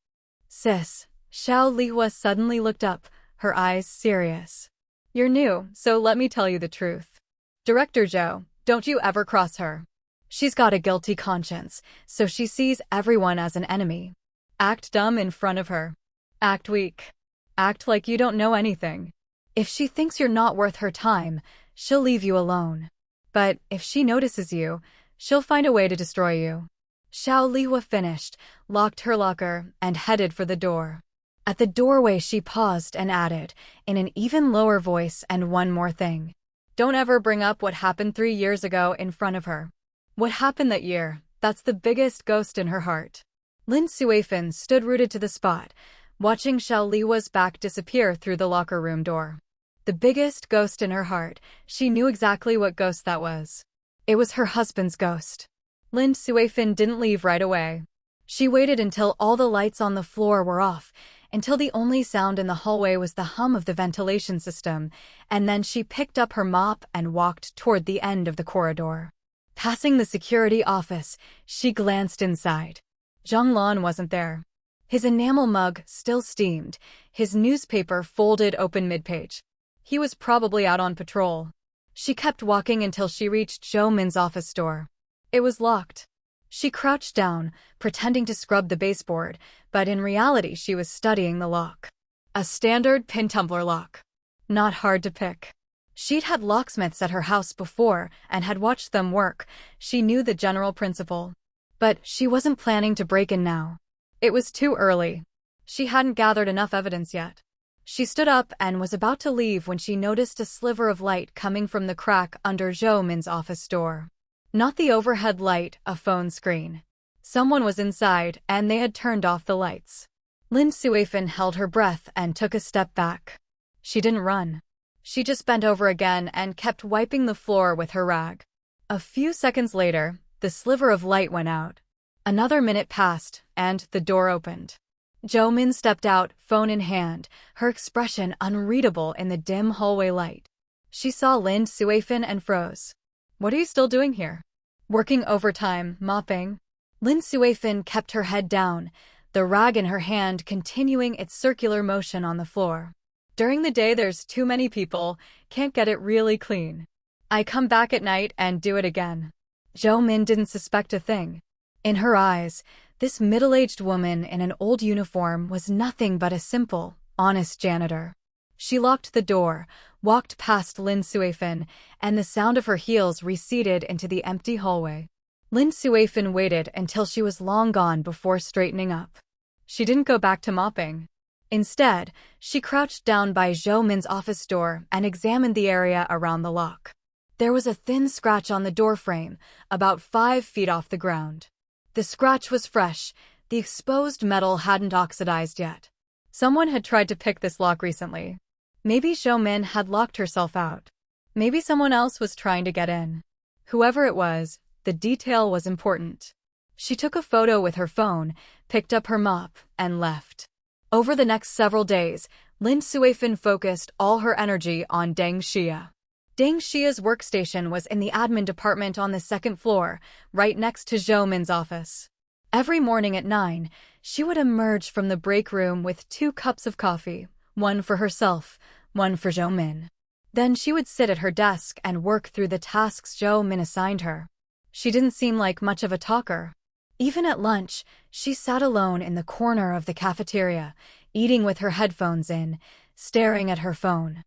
"Sis." Xiao Lihua suddenly looked up, her eyes serious. "You're new, so let me tell you the truth. Director Zhou, don't you ever cross her. She's got a guilty conscience, so she sees everyone as an enemy. Act dumb in front of her. Act weak. Act like you don't know anything. If she thinks you're not worth her time, she'll leave you alone. But if she notices you, she'll find a way to destroy you." Xiao Lihua finished, locked her locker, and headed for the door. At the doorway she paused and added, in an even lower voice, "And one more thing. Don't ever bring up what happened 3 years ago in front of her. What happened that year, that's the biggest ghost in her heart." Lin Suifan stood rooted to the spot, watching Xiao Lihua's back disappear through the locker room door. The biggest ghost in her heart, she knew exactly what ghost that was. It was her husband's ghost. Lin Suifan didn't leave right away. She waited until all the lights on the floor were off, until the only sound in the hallway was the hum of the ventilation system, and then she picked up her mop and walked toward the end of the corridor. Passing the security office, she glanced inside. Zhang Lan wasn't there. His enamel mug still steamed, his newspaper folded open mid-page. He was probably out on patrol. She kept walking until she reached Zhou Min's office door. It was locked. She crouched down, pretending to scrub the baseboard, but in reality she was studying the lock. A standard pin tumbler lock. Not hard to pick. She'd had locksmiths at her house before and had watched them work. She knew the general principle. But she wasn't planning to break in now. It was too early. She hadn't gathered enough evidence yet. She stood up and was about to leave when she noticed a sliver of light coming from the crack under Zhou Min's office door. Not the overhead light, a phone screen. Someone was inside, and they had turned off the lights. Lin Suifan held her breath and took a step back. She didn't run. She just bent over again and kept wiping the floor with her rag. A few seconds later, the sliver of light went out. Another minute passed, and the door opened. Zhou Min stepped out, phone in hand, her expression unreadable in the dim hallway light. She saw Lin Suifan and froze. "What are you still doing here?" "Working overtime, mopping." Lin Suifan kept her head down, the rag in her hand continuing its circular motion on the floor. "During the day there's too many people, can't get it really clean. I come back at night and do it again." Zhou Min didn't suspect a thing. In her eyes, this middle-aged woman in an old uniform was nothing but a simple, honest janitor. She locked the door, walked past Lin Suifan, and the sound of her heels receded into the empty hallway. Lin Suifan waited until she was long gone before straightening up. She didn't go back to mopping. Instead, she crouched down by Zhou Min's office door and examined the area around the lock. There was a thin scratch on the doorframe, about 5 feet off the ground. The scratch was fresh, the exposed metal hadn't oxidized yet. Someone had tried to pick this lock recently. Maybe Zhou Min had locked herself out. Maybe someone else was trying to get in. Whoever it was, the detail was important. She took a photo with her phone, picked up her mop, and left. Over the next several days, Lin Suifan focused all her energy on Deng Xia. Deng Xia's workstation was in the admin department on the second floor, right next to Zhou Min's office. Every morning at 9, she would emerge from the break room with 2 cups of coffee, one for herself, one for Zhou Min. Then she would sit at her desk and work through the tasks Zhou Min assigned her. She didn't seem like much of a talker. Even at lunch, she sat alone in the corner of the cafeteria, eating with her headphones in, staring at her phone.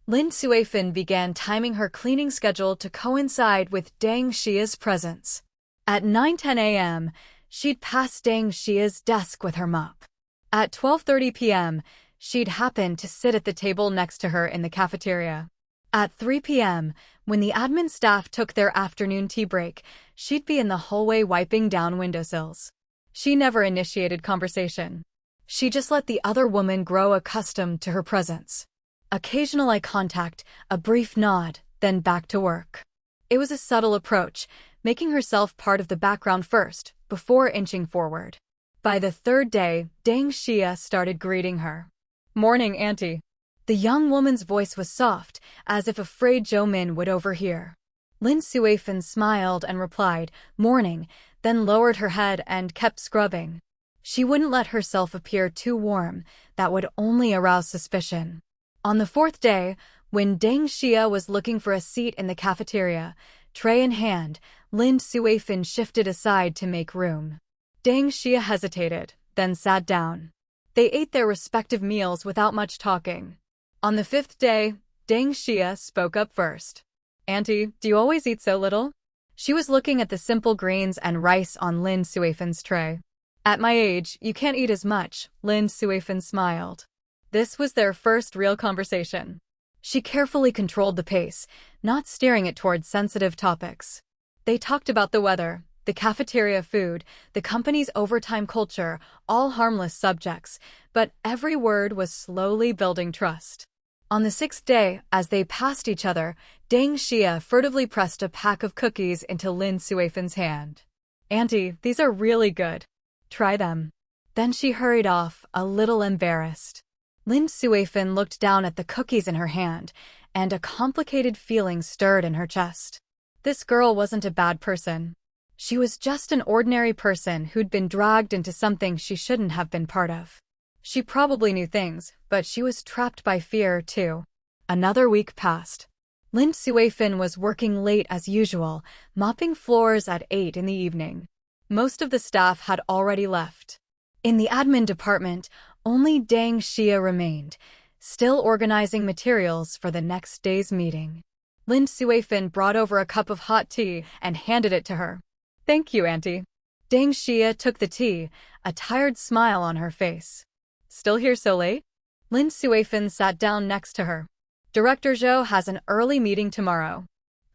Lin Suifan began timing her cleaning schedule to coincide with Deng Xia's presence. At 9:10 a.m., she'd pass Deng Xia's desk with her mop. At 12:30 p.m., she'd happen to sit at the table next to her in the cafeteria. At 3 p.m., when the admin staff took their afternoon tea break, she'd be in the hallway wiping down windowsills. She never initiated conversation. She just let the other woman grow accustomed to her presence. Occasional eye contact, a brief nod, then back to work. It was a subtle approach, making herself part of the background first, before inching forward. By the 3rd day, Deng Xia started greeting her. "Morning, Auntie." The young woman's voice was soft, as if afraid Zhou Min would overhear. Lin Suifan smiled and replied, "Morning," then lowered her head and kept scrubbing. She wouldn't let herself appear too warm, that would only arouse suspicion. On the 4th day, when Deng Xia was looking for a seat in the cafeteria, tray in hand, Lin Suifan shifted aside to make room. Deng Xia hesitated, then sat down. They ate their respective meals without much talking. On the 5th day, Deng Xia spoke up first. "Auntie, do you always eat so little?" She was looking at the simple greens and rice on Lin Suifan's tray. "At my age, you can't eat as much," Lin Suifan smiled. This was their first real conversation. She carefully controlled the pace, not steering it toward sensitive topics. They talked about the weather, the cafeteria food, the company's overtime culture, all harmless subjects, but every word was slowly building trust. On the 6th day, as they passed each other, Deng Xia furtively pressed a pack of cookies into Lin Suifan's hand. "Auntie, these are really good. Try them." Then she hurried off, a little embarrassed. Lin Suifan looked down at the cookies in her hand, and a complicated feeling stirred in her chest. This girl wasn't a bad person. She was just an ordinary person who'd been dragged into something she shouldn't have been part of. She probably knew things, but she was trapped by fear, too. Another week passed. Lin Suifan was working late as usual, mopping floors at 8 in the evening. Most of the staff had already left. In the admin department, Only Deng Xia remained, still organizing materials for the next day's meeting. Lin Suifan brought over a cup of hot tea and handed it to her. "Thank you, Auntie." Deng Xia took the tea, a tired smile on her face. "Still here so late?" Lin Suifan sat down next to her. "Director Zhou has an early meeting tomorrow.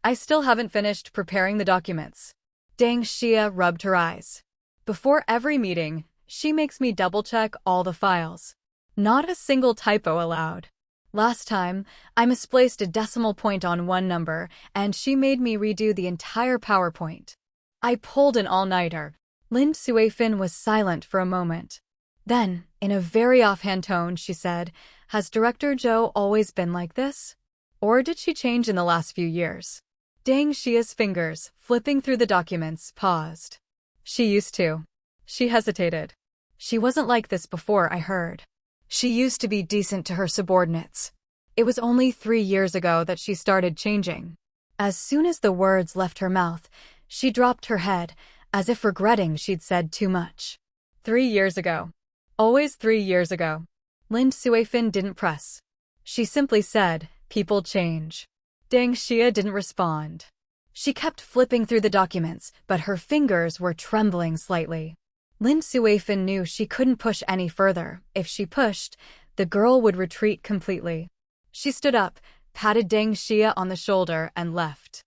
I still haven't finished preparing the documents." Deng Xia rubbed her eyes. "Before every meeting, she makes me double-check all the files. Not a single typo allowed. Last time, I misplaced a decimal point on one number, and she made me redo the entire PowerPoint. I pulled an all-nighter." Lin Suifan was silent for a moment. Then, in a very offhand tone, she said, "Has Director Zhou always been like this? Or did she change in the last few years?" Deng Xia's fingers, flipping through the documents, paused. "She used to." She hesitated. "She wasn't like this before, I heard. She used to be decent to her subordinates. It was only 3 years ago that she started changing." As soon as the words left her mouth, she dropped her head, as if regretting she'd said too much. 3 years ago. Always 3 years ago. Lin Suifan didn't press. She simply said, "People change." Deng Xia didn't respond. She kept flipping through the documents, but her fingers were trembling slightly. Lin Suifan knew she couldn't push any further. If she pushed, the girl would retreat completely. She stood up, patted Deng Xia on the shoulder, and left.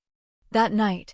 That night,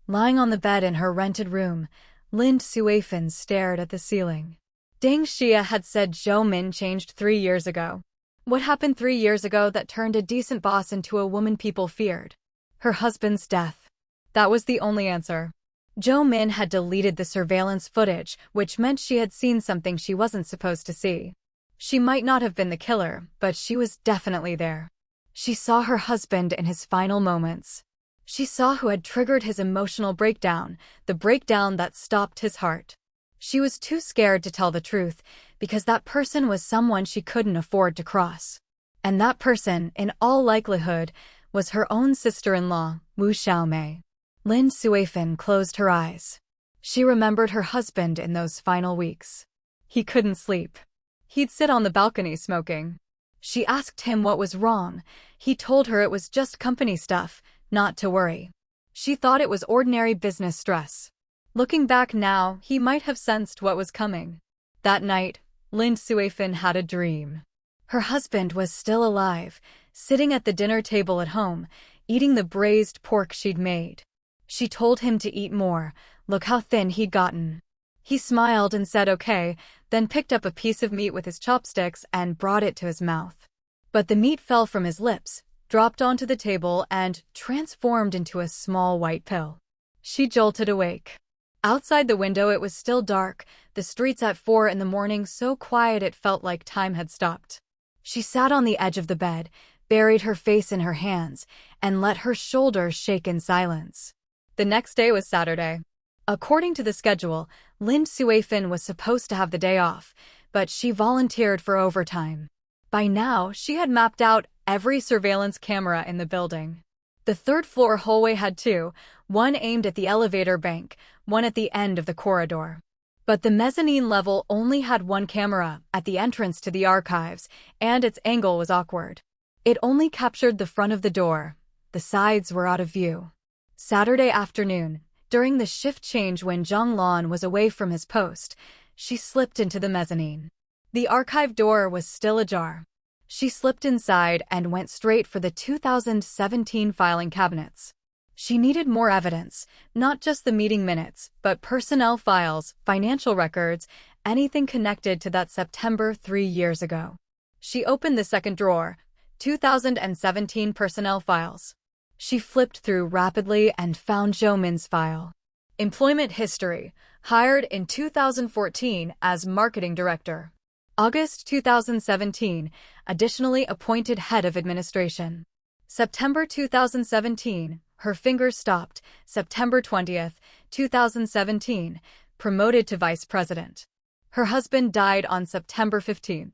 lying on the bed in her rented room, Lin Suifan stared at the ceiling. Deng Xia had said Zhou Min changed 3 years ago. What happened 3 years ago that turned a decent boss into a woman people feared? Her husband's death. That was the only answer. Zhou Min had deleted the surveillance footage, which meant she had seen something she wasn't supposed to see. She might not have been the killer, but she was definitely there. She saw her husband in his final moments. She saw who had triggered his emotional breakdown, the breakdown that stopped his heart. She was too scared to tell the truth, because that person was someone she couldn't afford to cross. And that person, in all likelihood, was her own sister-in-law, Wu Xiaomei. Lin Suifan closed her eyes. She remembered her husband in those final weeks. He couldn't sleep. He'd sit on the balcony smoking. She asked him what was wrong. He told her it was just company stuff, not to worry. She thought it was ordinary business stress. Looking back now, he might have sensed what was coming. That night, Lin Suifan had a dream. Her husband was still alive, sitting at the dinner table at home, eating the braised pork she'd made. She told him to eat more. Look how thin he'd gotten. He smiled and said okay, then picked up a piece of meat with his chopsticks and brought it to his mouth. But the meat fell from his lips, dropped onto the table, and transformed into a small white pill. She jolted awake. Outside the window it was still dark, the streets at 4 in the morning so quiet it felt like time had stopped. She sat on the edge of the bed, buried her face in her hands, and let her shoulders shake in silence. The next day was Saturday. According to the schedule, Lin Suifan was supposed to have the day off, but she volunteered for overtime. By now, she had mapped out every surveillance camera in the building. The third-floor hallway had 2, one aimed at the elevator bank, one at the end of the corridor. But the mezzanine level only had 1 camera, at the entrance to the archives, and its angle was awkward. It only captured the front of the door. The sides were out of view. Saturday afternoon, during the shift change when Zhang Lan was away from his post, she slipped into the mezzanine. The archive door was still ajar. She slipped inside and went straight for the 2017 filing cabinets. She needed more evidence, not just the meeting minutes, but personnel files, financial records, anything connected to that September 3 years ago. She opened the second drawer, 2017 personnel files. She flipped through rapidly and found Zhou Min's file. Employment history, hired in 2014 as marketing director. August 2017, additionally appointed head of administration. September 2017, her fingers stopped. September 20th, 2017, promoted to vice president. Her husband died on September 15th.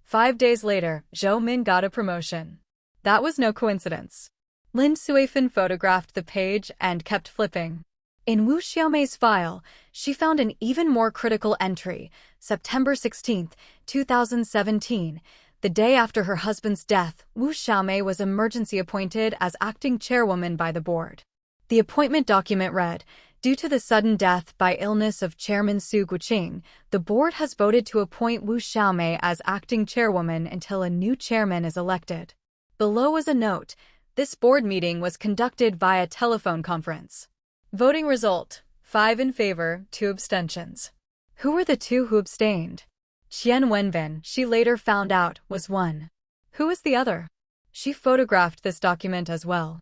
5 days later, Zhou Min got a promotion. That was no coincidence. Lin Suifan photographed the page and kept flipping. In Wu Xiaomei's file, she found an even more critical entry, September 16, 2017. The day after her husband's death, Wu Xiaomei was emergency appointed as acting chairwoman by the board. The appointment document read, "Due to the sudden death by illness of Chairman Su Guqing, the board has voted to appoint Wu Xiaomei as acting chairwoman until a new chairman is elected." Below was a note. This board meeting was conducted via telephone conference. Voting result: 5 in favor, 2 abstentions. Who were the 2 who abstained? Qian Wenbin, she later found out, was one. Who was the other? She photographed this document as well.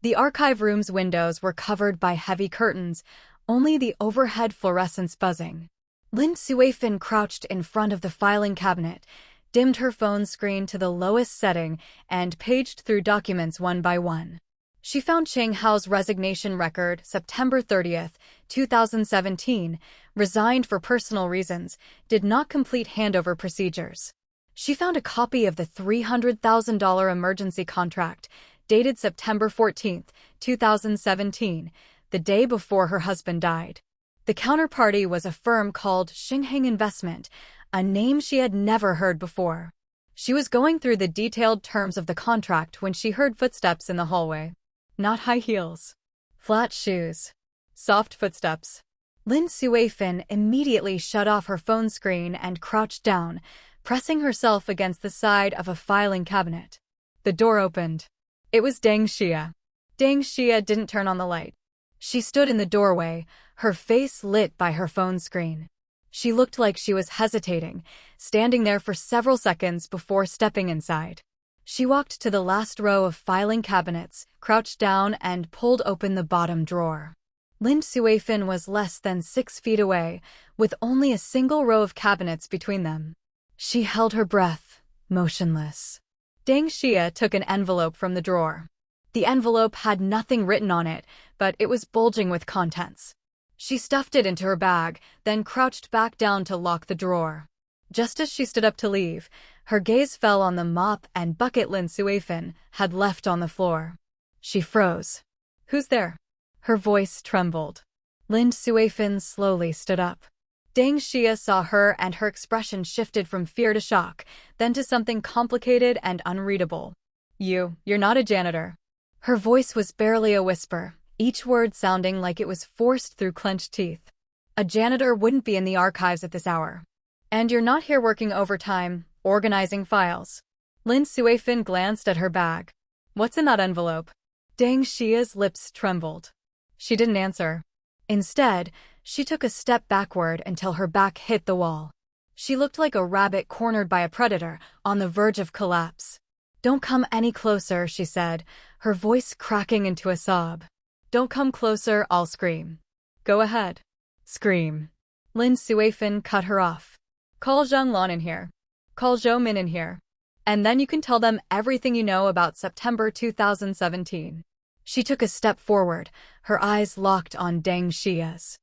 The archive room's windows were covered by heavy curtains, only the overhead fluorescence buzzing. Lin Suifan crouched in front of the filing cabinet, dimmed her phone screen to the lowest setting, and paged through documents one by one. She found Cheng Hao's resignation record, September 30, 2017, resigned for personal reasons, did not complete handover procedures. She found a copy of the $300,000 emergency contract, dated September 14, 2017, the day before her husband died. The counterparty was a firm called Xingheng Investment, a name she had never heard before. She was going through the detailed terms of the contract when she heard footsteps in the hallway. Not high heels. Flat shoes. Soft footsteps. Lin Suifan immediately shut off her phone screen and crouched down, pressing herself against the side of a filing cabinet. The door opened. It was Deng Xia. Deng Xia didn't turn on the light. She stood in the doorway, her face lit by her phone screen. She looked like she was hesitating, standing there for several seconds before stepping inside. She walked to the last row of filing cabinets, crouched down, and pulled open the bottom drawer. Lin Suifan was less than 6 feet away, with only a single row of cabinets between them. She held her breath, motionless. Deng Xia took an envelope from the drawer. The envelope had nothing written on it, but it was bulging with contents. She stuffed it into her bag, then crouched back down to lock the drawer. Just as she stood up to leave, her gaze fell on the mop and bucket Lin Suifan had left on the floor. She froze. "Who's there?" Her voice trembled. Lin Suifan slowly stood up. Deng Xia saw her and her expression shifted from fear to shock, then to something complicated and unreadable. You're not a janitor." Her voice was barely a whisper, each word sounding like it was forced through clenched teeth. "A janitor wouldn't be in the archives at this hour. And you're not here working overtime, organizing files." Lin Suifan glanced at her bag. "What's in that envelope?" Deng Xia's lips trembled. She didn't answer. Instead, she took a step backward until her back hit the wall. She looked like a rabbit cornered by a predator, on the verge of collapse. "Don't come any closer," she said, her voice cracking into a sob. "Don't come closer, I'll scream." "Go ahead. Scream." Lin Suifan cut her off. "Call Zhang Lan in here. Call Zhou Min in here. And then you can tell them everything you know about September 2017. She took a step forward, her eyes locked on Deng Xia's.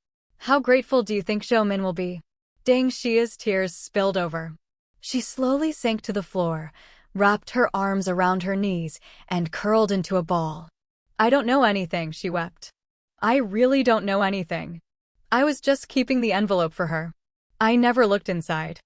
"How grateful do you think Zhou Min will be?" Deng Xia's tears spilled over. She slowly sank to the floor, wrapped her arms around her knees, and curled into a ball. "I don't know anything," she wept. "I really don't know anything. I was just keeping the envelope for her. I never looked inside."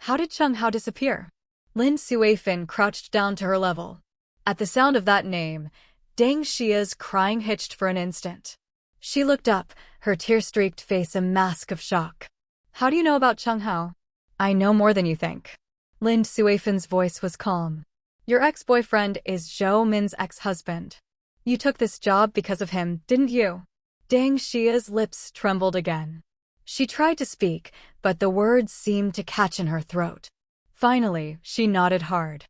"How did Cheng Hao disappear?" Lin Suifan crouched down to her level. At the sound of that name, Deng Xia's crying hitched for an instant. She looked up, her tear-streaked face a mask of shock. "How do you know about Cheng Hao?" "I know more than you think." Lin Suifan's voice was calm. "Your ex-boyfriend is Zhou Min's ex-husband. You took this job because of him, didn't you?" Deng Xia's lips trembled again. She tried to speak, but the words seemed to catch in her throat. Finally, she nodded hard.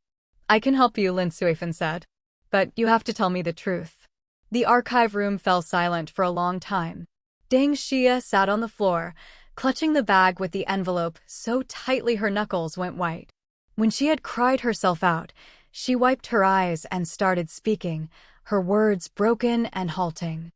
"I can help you," Lin Suifan said. "But you have to tell me the truth." The archive room fell silent for a long time. Deng Xia sat on the floor, clutching the bag with the envelope so tightly her knuckles went white. When she had cried herself out, she wiped her eyes and started speaking, her words broken and halting.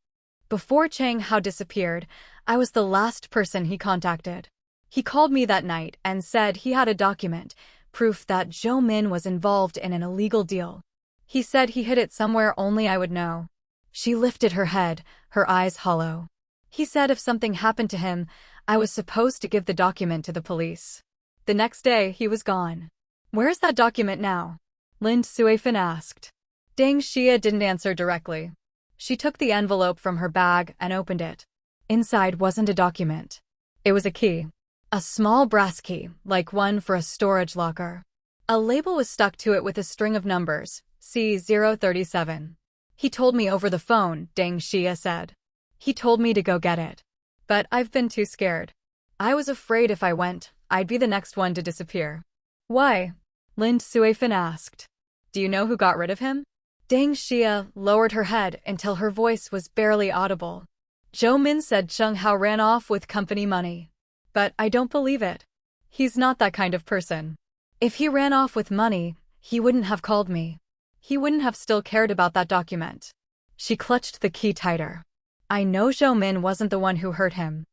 "Before Cheng Hao disappeared, I was the last person he contacted. He called me that night and said he had a document, proof that Zhou Min was involved in an illegal deal. He said he hid it somewhere only I would know." She lifted her head, her eyes hollow. He said if something happened to him, I was supposed to give the document to the police. The next day, he was gone. Where's that document now? Lin Suifan asked. Deng Xia didn't answer directly. She took the envelope from her bag and opened it. Inside wasn't a document. It was a key. A small brass key, like one for a storage locker. A label was stuck to it with a string of numbers, C037. He told me over the phone, Deng Xia said. He told me to go get it. But I've been too scared. I was afraid if I went, I'd be the next one to disappear. Why? Lin Suifan asked. Do you know who got rid of him? Deng Xia lowered her head until her voice was barely audible. Zhou Min said Cheng Hao ran off with company money. But I don't believe it. He's not that kind of person. If he ran off with money, he wouldn't have called me. He wouldn't have still cared about that document. She clutched the key tighter. I know Zhou Min wasn't the one who hurt him.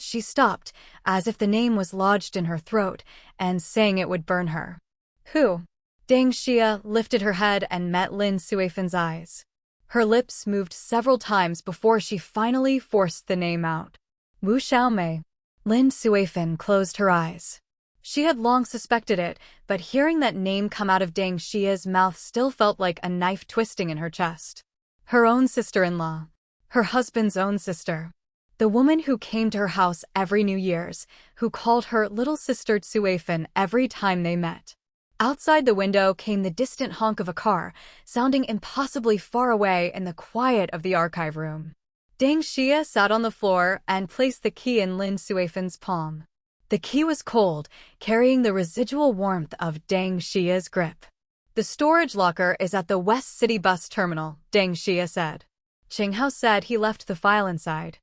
She stopped, as if the name was lodged in her throat, and saying it would burn her. Who? Deng Xia lifted her head and met Lin Suifan's eyes. Her lips moved several times before she finally forced the name out. Wu Xiaomei. Lin Suifan closed her eyes. She had long suspected it, but hearing that name come out of Deng Xia's mouth still felt like a knife twisting in her chest. Her own sister-in-law. Her husband's own sister. The woman who came to her house every New Year's, who called her little sister Suifan every time they met. Outside the window came the distant honk of a car, sounding impossibly far away in the quiet of the archive room. Deng Xia sat on the floor and placed the key in Lin Suifan's palm. The key was cold, carrying the residual warmth of Deng Xia's grip. The storage locker is at the West City bus terminal, Deng Xia said. Cheng Hao said he left the file inside.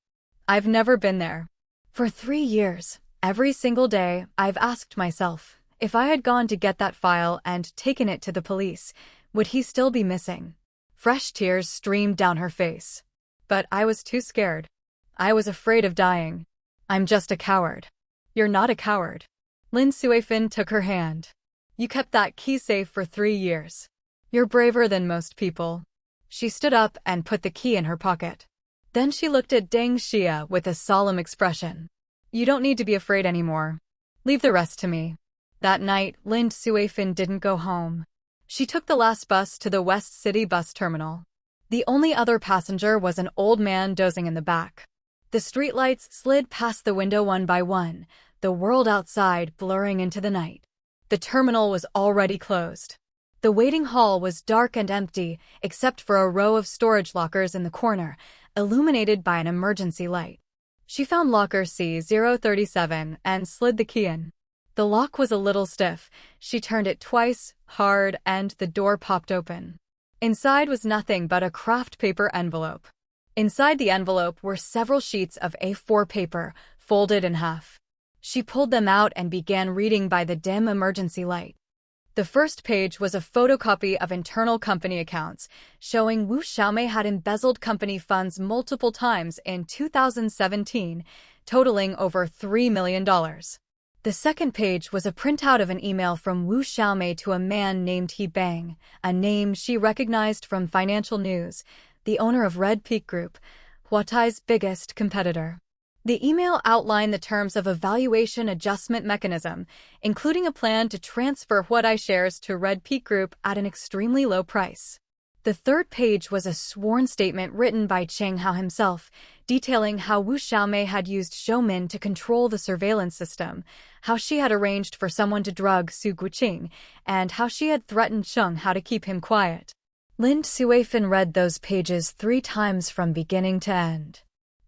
I've never been there. For 3 years, every single day, I've asked myself, if I had gone to get that file and taken it to the police, would he still be missing? Fresh tears streamed down her face. But I was too scared. I was afraid of dying. I'm just a coward. You're not a coward. Lin Suifan took her hand. You kept that key safe for 3 years. You're braver than most people. She stood up and put the key in her pocket. Then she looked at Deng Xia with a solemn expression. You don't need to be afraid anymore. Leave the rest to me. That night, Lin Suifan didn't go home. She took the last bus to the West City bus terminal. The only other passenger was an old man dozing in the back. The streetlights slid past the window one by one, the world outside blurring into the night. The terminal was already closed. The waiting hall was dark and empty, except for a row of storage lockers in the corner, illuminated by an emergency light. She found locker C037 and slid the key in. The lock was a little stiff. She turned it twice, hard, and the door popped open. Inside was nothing but a craft paper envelope. Inside the envelope were several sheets of A4 paper, folded in half. She pulled them out and began reading by the dim emergency light. The first page was a photocopy of internal company accounts, showing Wu Xiaomei had embezzled company funds multiple times in 2017, totaling over $3 million. The second page was a printout of an email from Wu Xiaomei to a man named He Bang, a name she recognized from financial news, the owner of Red Peak Group, Huatai's biggest competitor. The email outlined the terms of a valuation adjustment mechanism, including a plan to transfer Huatai shares to Red Peak Group at an extremely low price. The third page was a sworn statement written by Cheng Hao himself, detailing how Wu Xiaomei had used Zhou Min to control the surveillance system, how she had arranged for someone to drug Su Guqing, and how she had threatened Cheng Hao to keep him quiet. Lin Suifan read those pages 3 times from beginning to end.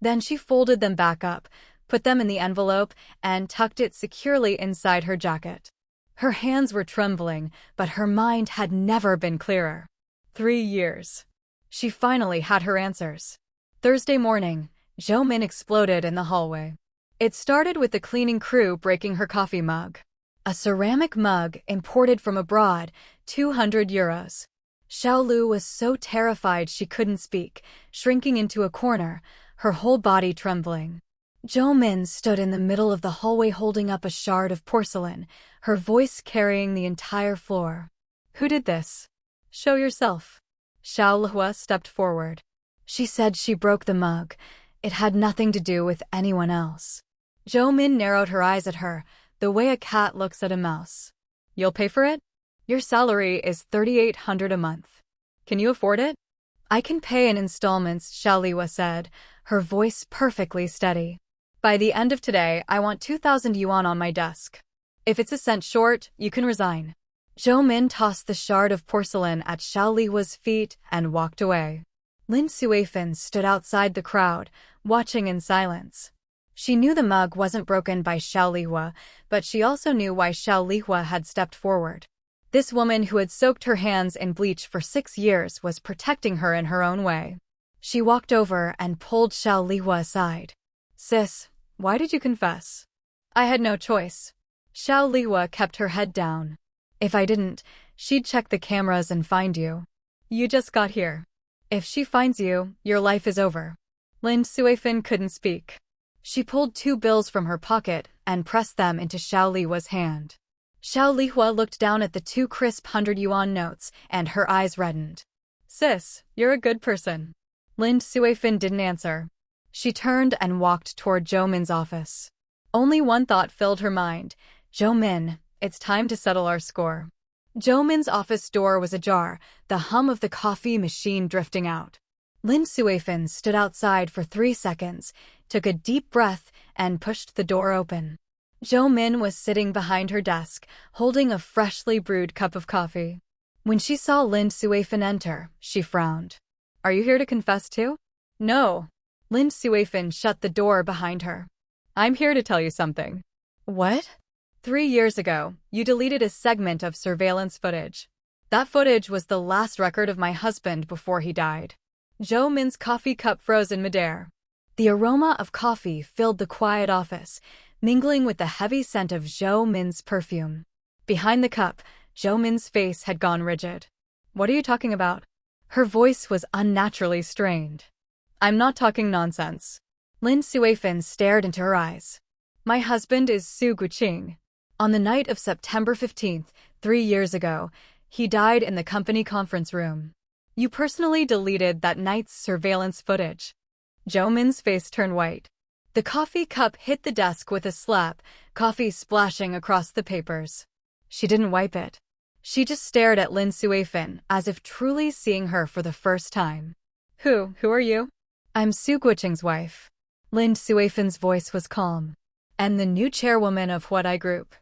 Then she folded them back up, put them in the envelope, and tucked it securely inside her jacket. Her hands were trembling, but her mind had never been clearer. 3 years. She finally had her answers. Thursday morning, Zhou Min exploded in the hallway. It started with the cleaning crew breaking her coffee mug. A ceramic mug imported from abroad, 200 euros. Xiao Lu was so terrified she couldn't speak, shrinking into a corner, her whole body trembling. Zhou Min stood in the middle of the hallway holding up a shard of porcelain, her voice carrying the entire floor. Who did this? Show yourself. Xiao Lehua stepped forward. She said she broke the mug. It had nothing to do with anyone else. Jo Min narrowed her eyes at her, the way a cat looks at a mouse. You'll pay for it? Your salary is $3,800 a month. Can you afford it? I can pay in installments, Xiao Liwa said, her voice perfectly steady. By the end of today, I want 2,000 yuan on my desk. If it's a cent short, you can resign. Jo Min tossed the shard of porcelain at Xiao Liwa's feet and walked away. Lin Suifan stood outside the crowd, watching in silence. She knew the mug wasn't broken by Xiao Liwa, but she also knew why Xiao Liwa had stepped forward. This woman who had soaked her hands in bleach for 6 years was protecting her in her own way. She walked over and pulled Xiao Liwa aside. Sis, why did you confess? I had no choice. Xiao Liwa kept her head down. If I didn't, she'd check the cameras and find you. You just got here. If she finds you, your life is over. Lin Suifan couldn't speak. She pulled 2 bills from her pocket and pressed them into Xiao Liwa's hand. Xiao Liwa looked down at the 2 crisp 100 yuan notes, and her eyes reddened. Sis, you're a good person. Lin Suifan didn't answer. She turned and walked toward Jo Min's office. Only one thought filled her mind. Jo Min, it's time to settle our score. Jo Min's office door was ajar, the hum of the coffee machine drifting out. Lin Suifan stood outside for 3 seconds, took a deep breath, and pushed the door open. Jo Min was sitting behind her desk, holding a freshly brewed cup of coffee. When she saw Lin Suifan enter, she frowned. Are you here to confess too? No. Lin Suifan shut the door behind her. I'm here to tell you something. What? 3 years ago, you deleted a segment of surveillance footage. That footage was the last record of my husband before he died. Jo Min's coffee cup froze in midair. The aroma of coffee filled the quiet office, mingling with the heavy scent of Jo Min's perfume. Behind the cup, Jo Min's face had gone rigid. What are you talking about? Her voice was unnaturally strained. I'm not talking nonsense. Lin Suifan stared into her eyes. My husband is Su Guqing. On the night of September 15th, 3 years ago, he died in the company conference room. You personally deleted that night's surveillance footage. Jo Min's face turned white. The coffee cup hit the desk with a slap, coffee splashing across the papers. She didn't wipe it. She just stared at Lin Suifan, as if truly seeing her for the first time. Who are you? I'm Su Guqing's wife. Lin Suifan's voice was calm. And the new chairwoman of Huadai Group.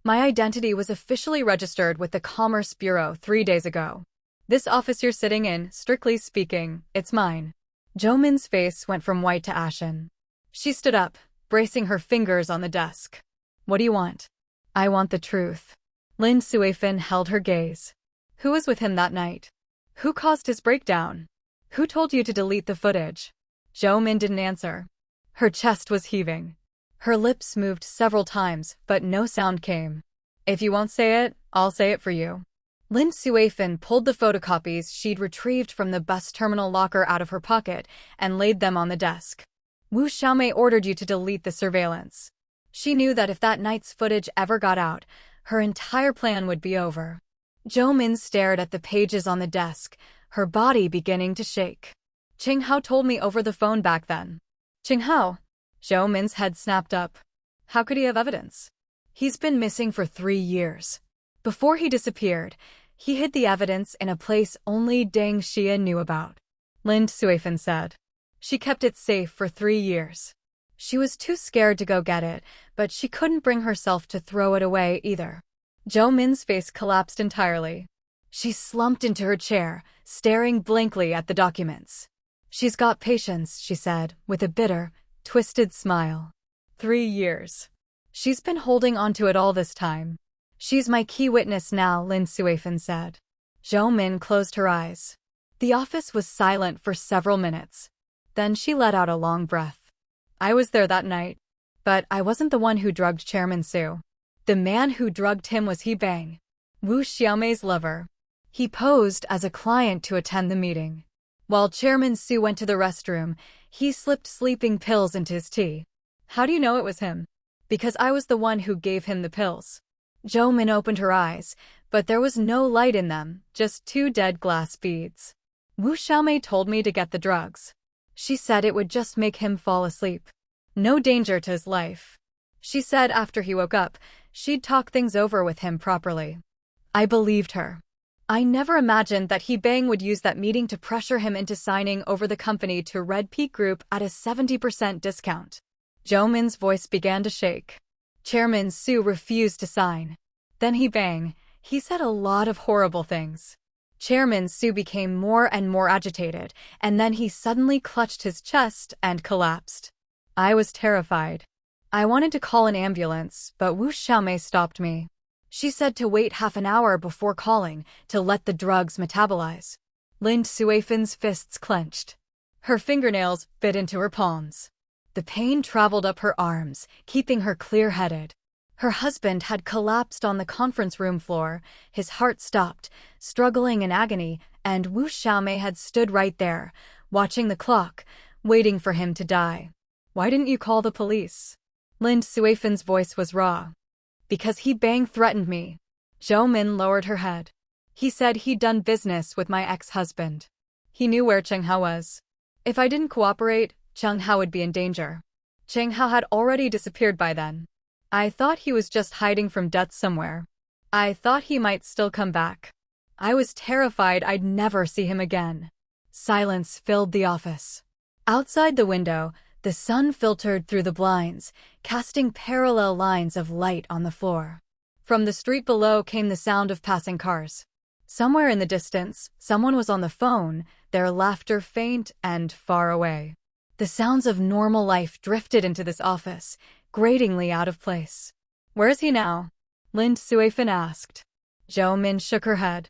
My identity was officially registered with the Commerce Bureau 3 days ago. This office you're sitting in, strictly speaking, it's mine. Jo Min's face went from white to ashen. She stood up, bracing her fingers on the desk. What do you want? I want the truth. Lin Suifan held her gaze. Who was with him that night? Who caused his breakdown? Who told you to delete the footage? Jo Min didn't answer. Her chest was heaving. Her lips moved several times, but no sound came. If you won't say it, I'll say it for you. Lin Suifan pulled the photocopies she'd retrieved from the bus terminal locker out of her pocket and laid them on the desk. Wu Xiaomei ordered you to delete the surveillance. She knew that if that night's footage ever got out, her entire plan would be over. Jo Min stared at the pages on the desk, her body beginning to shake. Qing Hao told me over the phone back then. Qing Hao? Jo Min's head snapped up. How could he have evidence? He's been missing for 3 years. Before he disappeared, he hid the evidence in a place only Deng Xia knew about. Lin Suifan said. She kept it safe for 3 years. She was too scared to go get it, but she couldn't bring herself to throw it away either. Jo Min's face collapsed entirely. She slumped into her chair, staring blankly at the documents. She's got patience, she said, with a bitter, twisted smile. 3 years. She's been holding on to it all this time. She's my key witness now, Lin Suifan said. Jo Min closed her eyes. The office was silent for several minutes. Then she let out a long breath. I was there that night. But I wasn't the one who drugged Chairman Su. The man who drugged him was He Bang, Wu Xiaomei's lover. He posed as a client to attend the meeting. While Chairman Su went to the restroom, he slipped sleeping pills into his tea. How do you know it was him? Because I was the one who gave him the pills. Jo Min opened her eyes, but there was no light in them, just 2 dead glass beads. Wu Xiaomei told me to get the drugs. She said it would just make him fall asleep. No danger to his life. She said after he woke up, she'd talk things over with him properly. I believed her. I never imagined that Bang would use that meeting to pressure him into signing over the company to Red Peak Group at a 70% discount. Jo-min's voice began to shake. Chairman Soo refused to sign. Then Bang. He said a lot of horrible things. Chairman Soo became more and more agitated, and then he suddenly clutched his chest and collapsed. I was terrified. I wanted to call an ambulance, but Wu Xiaomei stopped me. She said to wait half an hour before calling, to let the drugs metabolize. Lin Suifan's fists clenched. Her fingernails bit into her palms. The pain traveled up her arms, keeping her clear-headed. Her husband had collapsed on the conference room floor, his heart stopped, struggling in agony, and Wu Xiaomei had stood right there, watching the clock, waiting for him to die. Why didn't you call the police? Lin Suifan's voice was raw. Because Bang threatened me. Jo-min lowered her head. He said he'd done business with my ex-husband. He knew where Cheng Hao was. If I didn't cooperate, Cheng Hao would be in danger. Cheng Hao had already disappeared by then. I thought he was just hiding from death somewhere. I thought he might still come back. I was terrified I'd never see him again. Silence filled the office. Outside the window, the sun filtered through the blinds, casting parallel lines of light on the floor. From the street below came the sound of passing cars. Somewhere in the distance, someone was on the phone, their laughter faint and far away. The sounds of normal life drifted into this office, gratingly out of place. Where is he now? Lin Suifan asked. Jo-min shook her head.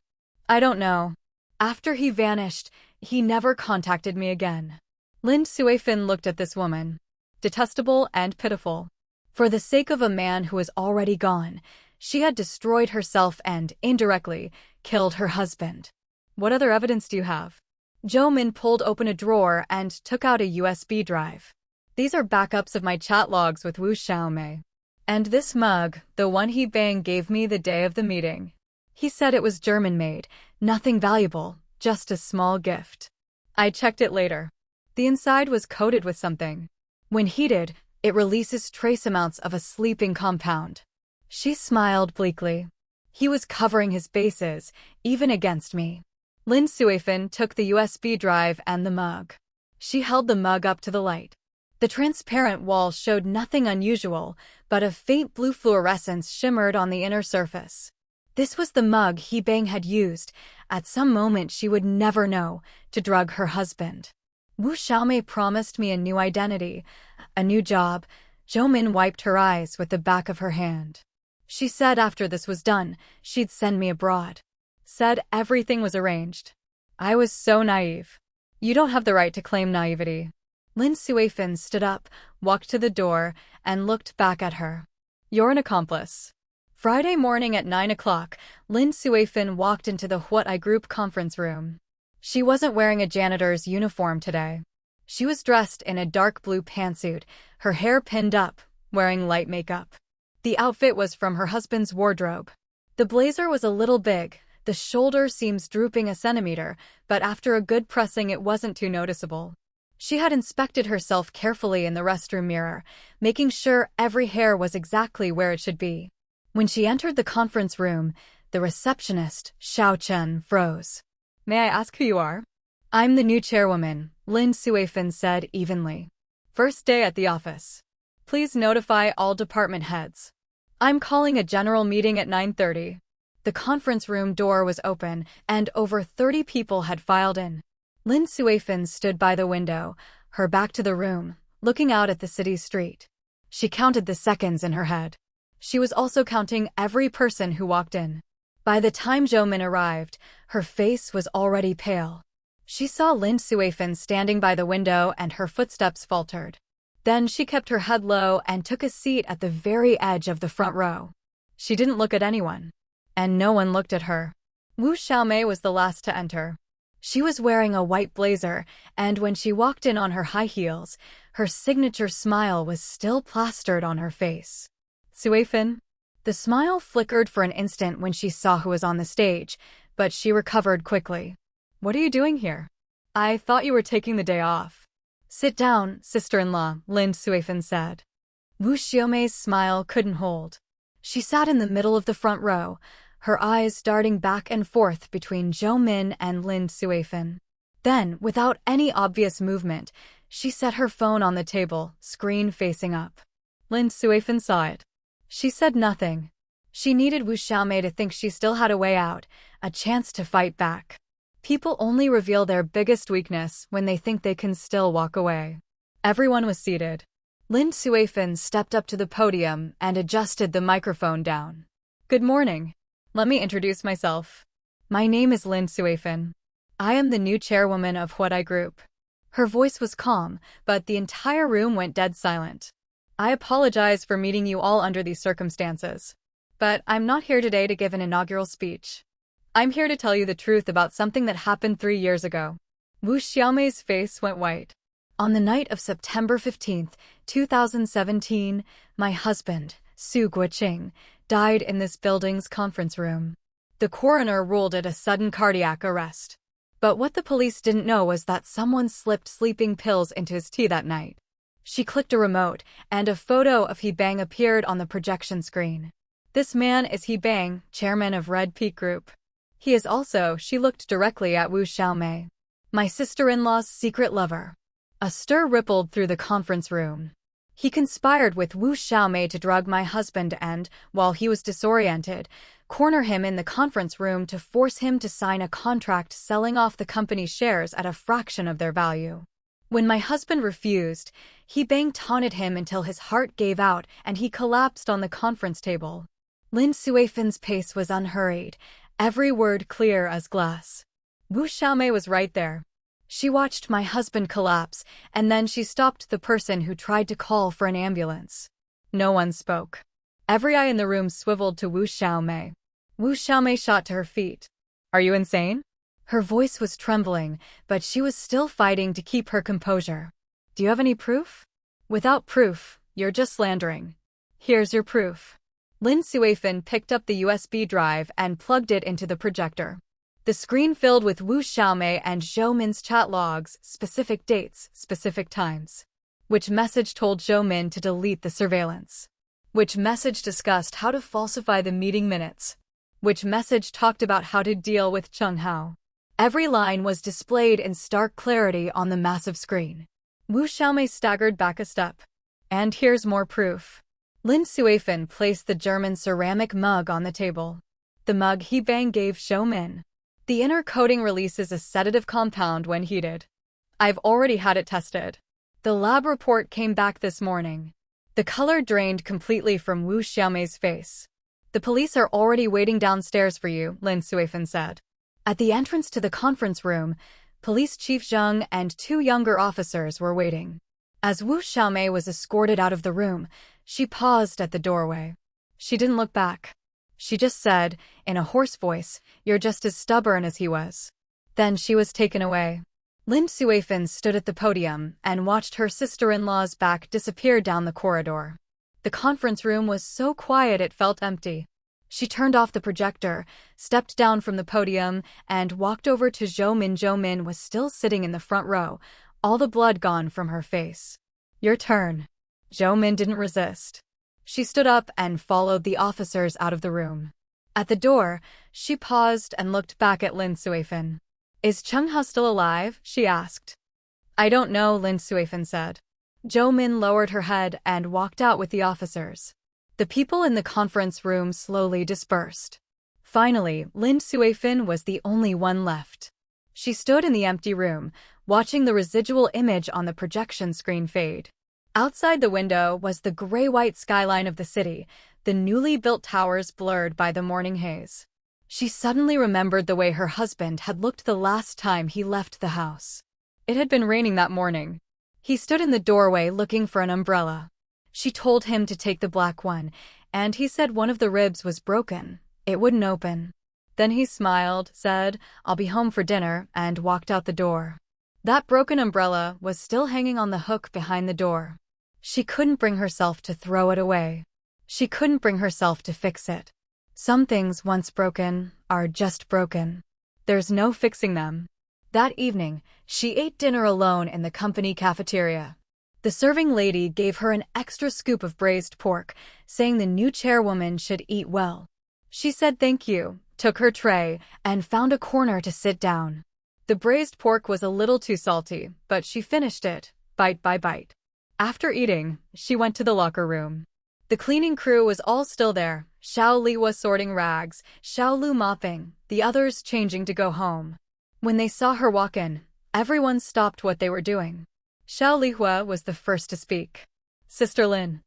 I don't know. After he vanished, he never contacted me again. Lin Suifan looked at this woman. Detestable and pitiful. For the sake of a man who was already gone, she had destroyed herself and, indirectly, killed her husband. What other evidence do you have? Jo-min pulled open a drawer and took out a USB drive. These are backups of my chat logs with Wu Xiaomei. And this mug, the one Bang gave me the day of the meeting. He said it was German-made, nothing valuable, just a small gift. I checked it later. The inside was coated with something. When heated, it releases trace amounts of a sleeping compound. She smiled bleakly. He was covering his bases, even against me. Lin Suifan took the USB drive and the mug. She held the mug up to the light. The transparent wall showed nothing unusual, but a faint blue fluorescence shimmered on the inner surface. This was the mug Bang had used, at some moment she would never know, to drug her husband. Wu Xiaomei promised me a new identity, a new job. Jo-min wiped her eyes with the back of her hand. She said after this was done, she'd send me abroad. Said everything was arranged. I was so naive. You don't have the right to claim naivety. Lin Suifan stood up, walked to the door, and looked back at her. You're an accomplice. Friday morning at 9 o'clock, Lin Suifan walked into the Huat Group conference room. She wasn't wearing a janitor's uniform today. She was dressed in a dark blue pantsuit, her hair pinned up, wearing light makeup. The outfit was from her husband's wardrobe. The blazer was a little big, the shoulder seams drooping a centimeter, but after a good pressing it wasn't too noticeable. She had inspected herself carefully in the restroom mirror, making sure every hair was exactly where it should be. When she entered the conference room, the receptionist, Xiao Chen, froze. May I ask who you are? I'm the new chairwoman, Lin Suifan said evenly. First day at the office. Please notify all department heads. I'm calling a general meeting at 9:30. The conference room door was open, and over 30 people had filed in. Lin Suifan stood by the window, her back to the room, looking out at the city street. She counted the seconds in her head. She was also counting every person who walked in. By the time Jo-min arrived, her face was already pale. She saw Lin Suifan standing by the window and her footsteps faltered. Then she kept her head low and took a seat at the very edge of the front row. She didn't look at anyone. And no one looked at her. Wu Xiaomei was the last to enter. She was wearing a white blazer, and when she walked in on her high heels, her signature smile was still plastered on her face. Suifan? The smile flickered for an instant when she saw who was on the stage, but she recovered quickly. What are you doing here? I thought you were taking the day off. Sit down, sister-in-law, Lin Suifan said. Wu Xiaomei's smile couldn't hold. She sat in the middle of the front row, her eyes darting back and forth between Zhou Min and Lin Suifan. Then, without any obvious movement, she set her phone on the table, screen facing up. Lin Suifan saw it. She said nothing. She needed Wu Xiaomei to think she still had a way out, a chance to fight back. People only reveal their biggest weakness when they think they can still walk away. Everyone was seated. Lin Suifan stepped up to the podium and adjusted the microphone down. Good morning. Let me introduce myself. My name is Lin Suifan. I am the new chairwoman of Huadai Group. Her voice was calm, but the entire room went dead silent. I apologize for meeting you all under these circumstances. But I'm not here today to give an inaugural speech. I'm here to tell you the truth about something that happened 3 years ago. Wu Xiaomei's face went white. On the night of September 15, 2017, my husband, Su Guoqing, died in this building's conference room. The coroner ruled it a sudden cardiac arrest. But what the police didn't know was that someone slipped sleeping pills into his tea that night. She clicked a remote, and a photo of He Bang appeared on the projection screen. This man is He Bang, chairman of Red Peak Group. He is also, she looked directly at Wu Xiaomei, my sister-in-law's secret lover. A stir rippled through the conference room. He conspired with Wu Xiaomei to drug my husband and, while he was disoriented, corner him in the conference room to force him to sign a contract selling off the company's shares at a fraction of their value. When my husband refused, He Bang taunted him until his heart gave out and he collapsed on the conference table. Lin Suifan's pace was unhurried, every word clear as glass. Wu Xiaomei was right there. She watched my husband collapse, and then she stopped the person who tried to call for an ambulance. No one spoke. Every eye in the room swiveled to Wu Xiaomei. Wu Xiaomei shot to her feet. Are you insane? Her voice was trembling, but she was still fighting to keep her composure. Do you have any proof? Without proof, you're just slandering. Here's your proof. Lin Suifan picked up the USB drive and plugged it into the projector. The screen filled with Wu Xiaomei and Zhou Min's chat logs, specific dates, specific times. Which message told Zhou Min to delete the surveillance? Which message discussed how to falsify the meeting minutes? Which message talked about how to deal with Cheng Hao? Every line was displayed in stark clarity on the massive screen. Wu Xiaomei staggered back a step. And here's more proof. Lin Suifan placed the German ceramic mug on the table. The mug He Bang gave Zhou Min. The inner coating releases a sedative compound when heated. I've already had it tested. The lab report came back this morning. The color drained completely from Wu Xiaomei's face. The police are already waiting downstairs for you, Lin Suifan said. At the entrance to the conference room, Police Chief Zheng and 2 younger officers were waiting. As Wu Xiaomei was escorted out of the room, she paused at the doorway. She didn't look back. She just said, in a hoarse voice, "You're just as stubborn as he was." Then she was taken away. Lin Suifan stood at the podium and watched her sister-in-law's back disappear down the corridor. The conference room was so quiet it felt empty. She turned off the projector, stepped down from the podium, and walked over to Zhou Min. Zhou Min was still sitting in the front row, all the blood gone from her face. Your turn. Zhou Min didn't resist. She stood up and followed the officers out of the room. At the door, she paused and looked back at Lin Suifan. Is Cheng Hao still alive? She asked. I don't know, Lin Suifan said. Zhou Min lowered her head and walked out with the officers. The people in the conference room slowly dispersed. Finally, Lin Suifan was the only one left. She stood in the empty room, watching the residual image on the projection screen fade. Outside the window was the gray-white skyline of the city, the newly built towers blurred by the morning haze. She suddenly remembered the way her husband had looked the last time he left the house. It had been raining that morning. He stood in the doorway looking for an umbrella. She told him to take the black one, and he said one of the ribs was broken. It wouldn't open. Then he smiled, said, "I'll be home for dinner," and walked out the door. That broken umbrella was still hanging on the hook behind the door. She couldn't bring herself to throw it away. She couldn't bring herself to fix it. Some things once broken are just broken. There's no fixing them. That evening, she ate dinner alone in the company cafeteria. The serving lady gave her an extra scoop of braised pork, saying the new chairwoman should eat well. She said thank you, took her tray, and found a corner to sit down. The braised pork was a little too salty, but she finished it, bite by bite. After eating, she went to the locker room. The cleaning crew was all still there. Xiao Li was sorting rags, Xiao Lu mopping, the others changing to go home. When they saw her walk in, everyone stopped what they were doing. Xiao Lihua was the first to speak. Sister Lin.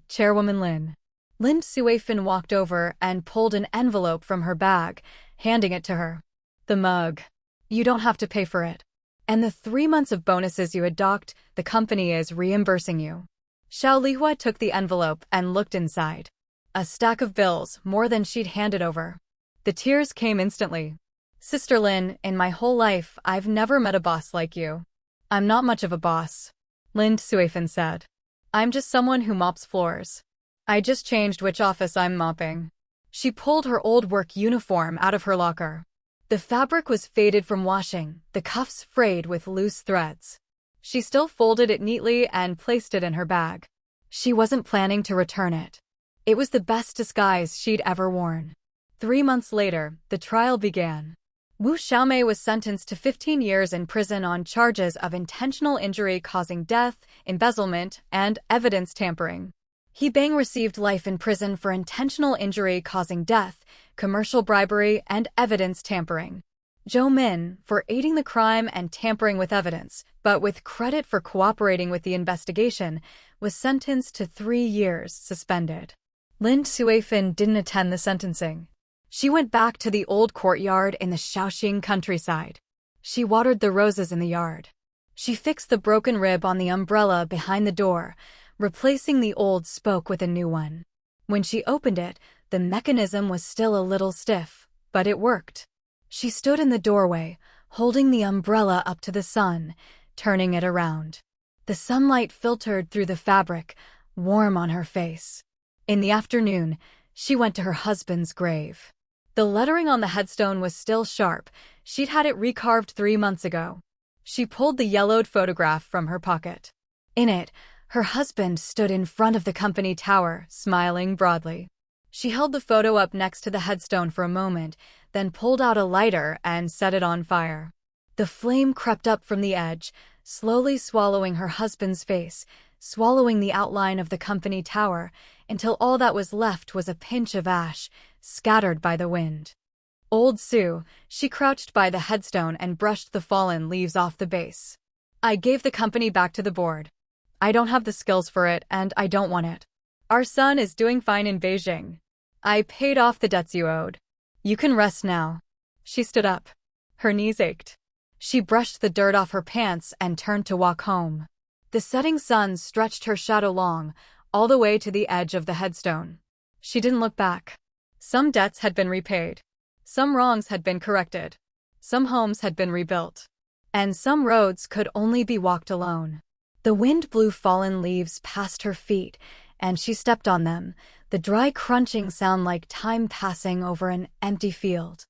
Chairwoman Lin. Lin Suifan walked over and pulled an envelope from her bag, handing it to her. The mug. You don't have to pay for it. And the 3 months of bonuses you had docked, the company is reimbursing you. Xiao Lihua took the envelope and looked inside. A stack of bills, more than she'd handed over. The tears came instantly. Sister Lin, in my whole life, I've never met a boss like you. I'm not much of a boss, Lin Suifan said. I'm just someone who mops floors. I just changed which office I'm mopping. She pulled her old work uniform out of her locker. The fabric was faded from washing, the cuffs frayed with loose threads. She still folded it neatly and placed it in her bag. She wasn't planning to return it. It was the best disguise she'd ever worn. 3 months later, the trial began. Wu Xiaomei was sentenced to 15 years in prison on charges of intentional injury causing death, embezzlement, and evidence tampering. He Bang received life in prison for intentional injury causing death, commercial bribery, and evidence tampering. Zhou Min, for aiding the crime and tampering with evidence, but with credit for cooperating with the investigation, was sentenced to 3 years suspended. Lin Suifan didn't attend the sentencing. She went back to the old courtyard in the Shaoxing countryside. She watered the roses in the yard. She fixed the broken rib on the umbrella behind the door, replacing the old spoke with a new one. When she opened it, the mechanism was still a little stiff, but it worked. She stood in the doorway, holding the umbrella up to the sun, turning it around. The sunlight filtered through the fabric, warm on her face. In the afternoon, she went to her husband's grave. The lettering on the headstone was still sharp. She'd had it recarved 3 months ago. She pulled the yellowed photograph from her pocket. In it, her husband stood in front of the company tower, smiling broadly. She held the photo up next to the headstone for a moment, then pulled out a lighter and set it on fire. The flame crept up from the edge, slowly swallowing her husband's face, swallowing the outline of the company tower, until all that was left was a pinch of ash, scattered by the wind. Old Sue, she crouched by the headstone and brushed the fallen leaves off the base. I gave the company back to the board. I don't have the skills for it, and I don't want it. Our son is doing fine in Beijing. I paid off the debts you owed. You can rest now. She stood up. Her knees ached. She brushed the dirt off her pants and turned to walk home. The setting sun stretched her shadow long, all the way to the edge of the headstone. She didn't look back. Some debts had been repaid. Some wrongs had been corrected. Some homes had been rebuilt. And some roads could only be walked alone. The wind blew fallen leaves past her feet, and she stepped on them, the dry crunching sound like time passing over an empty field.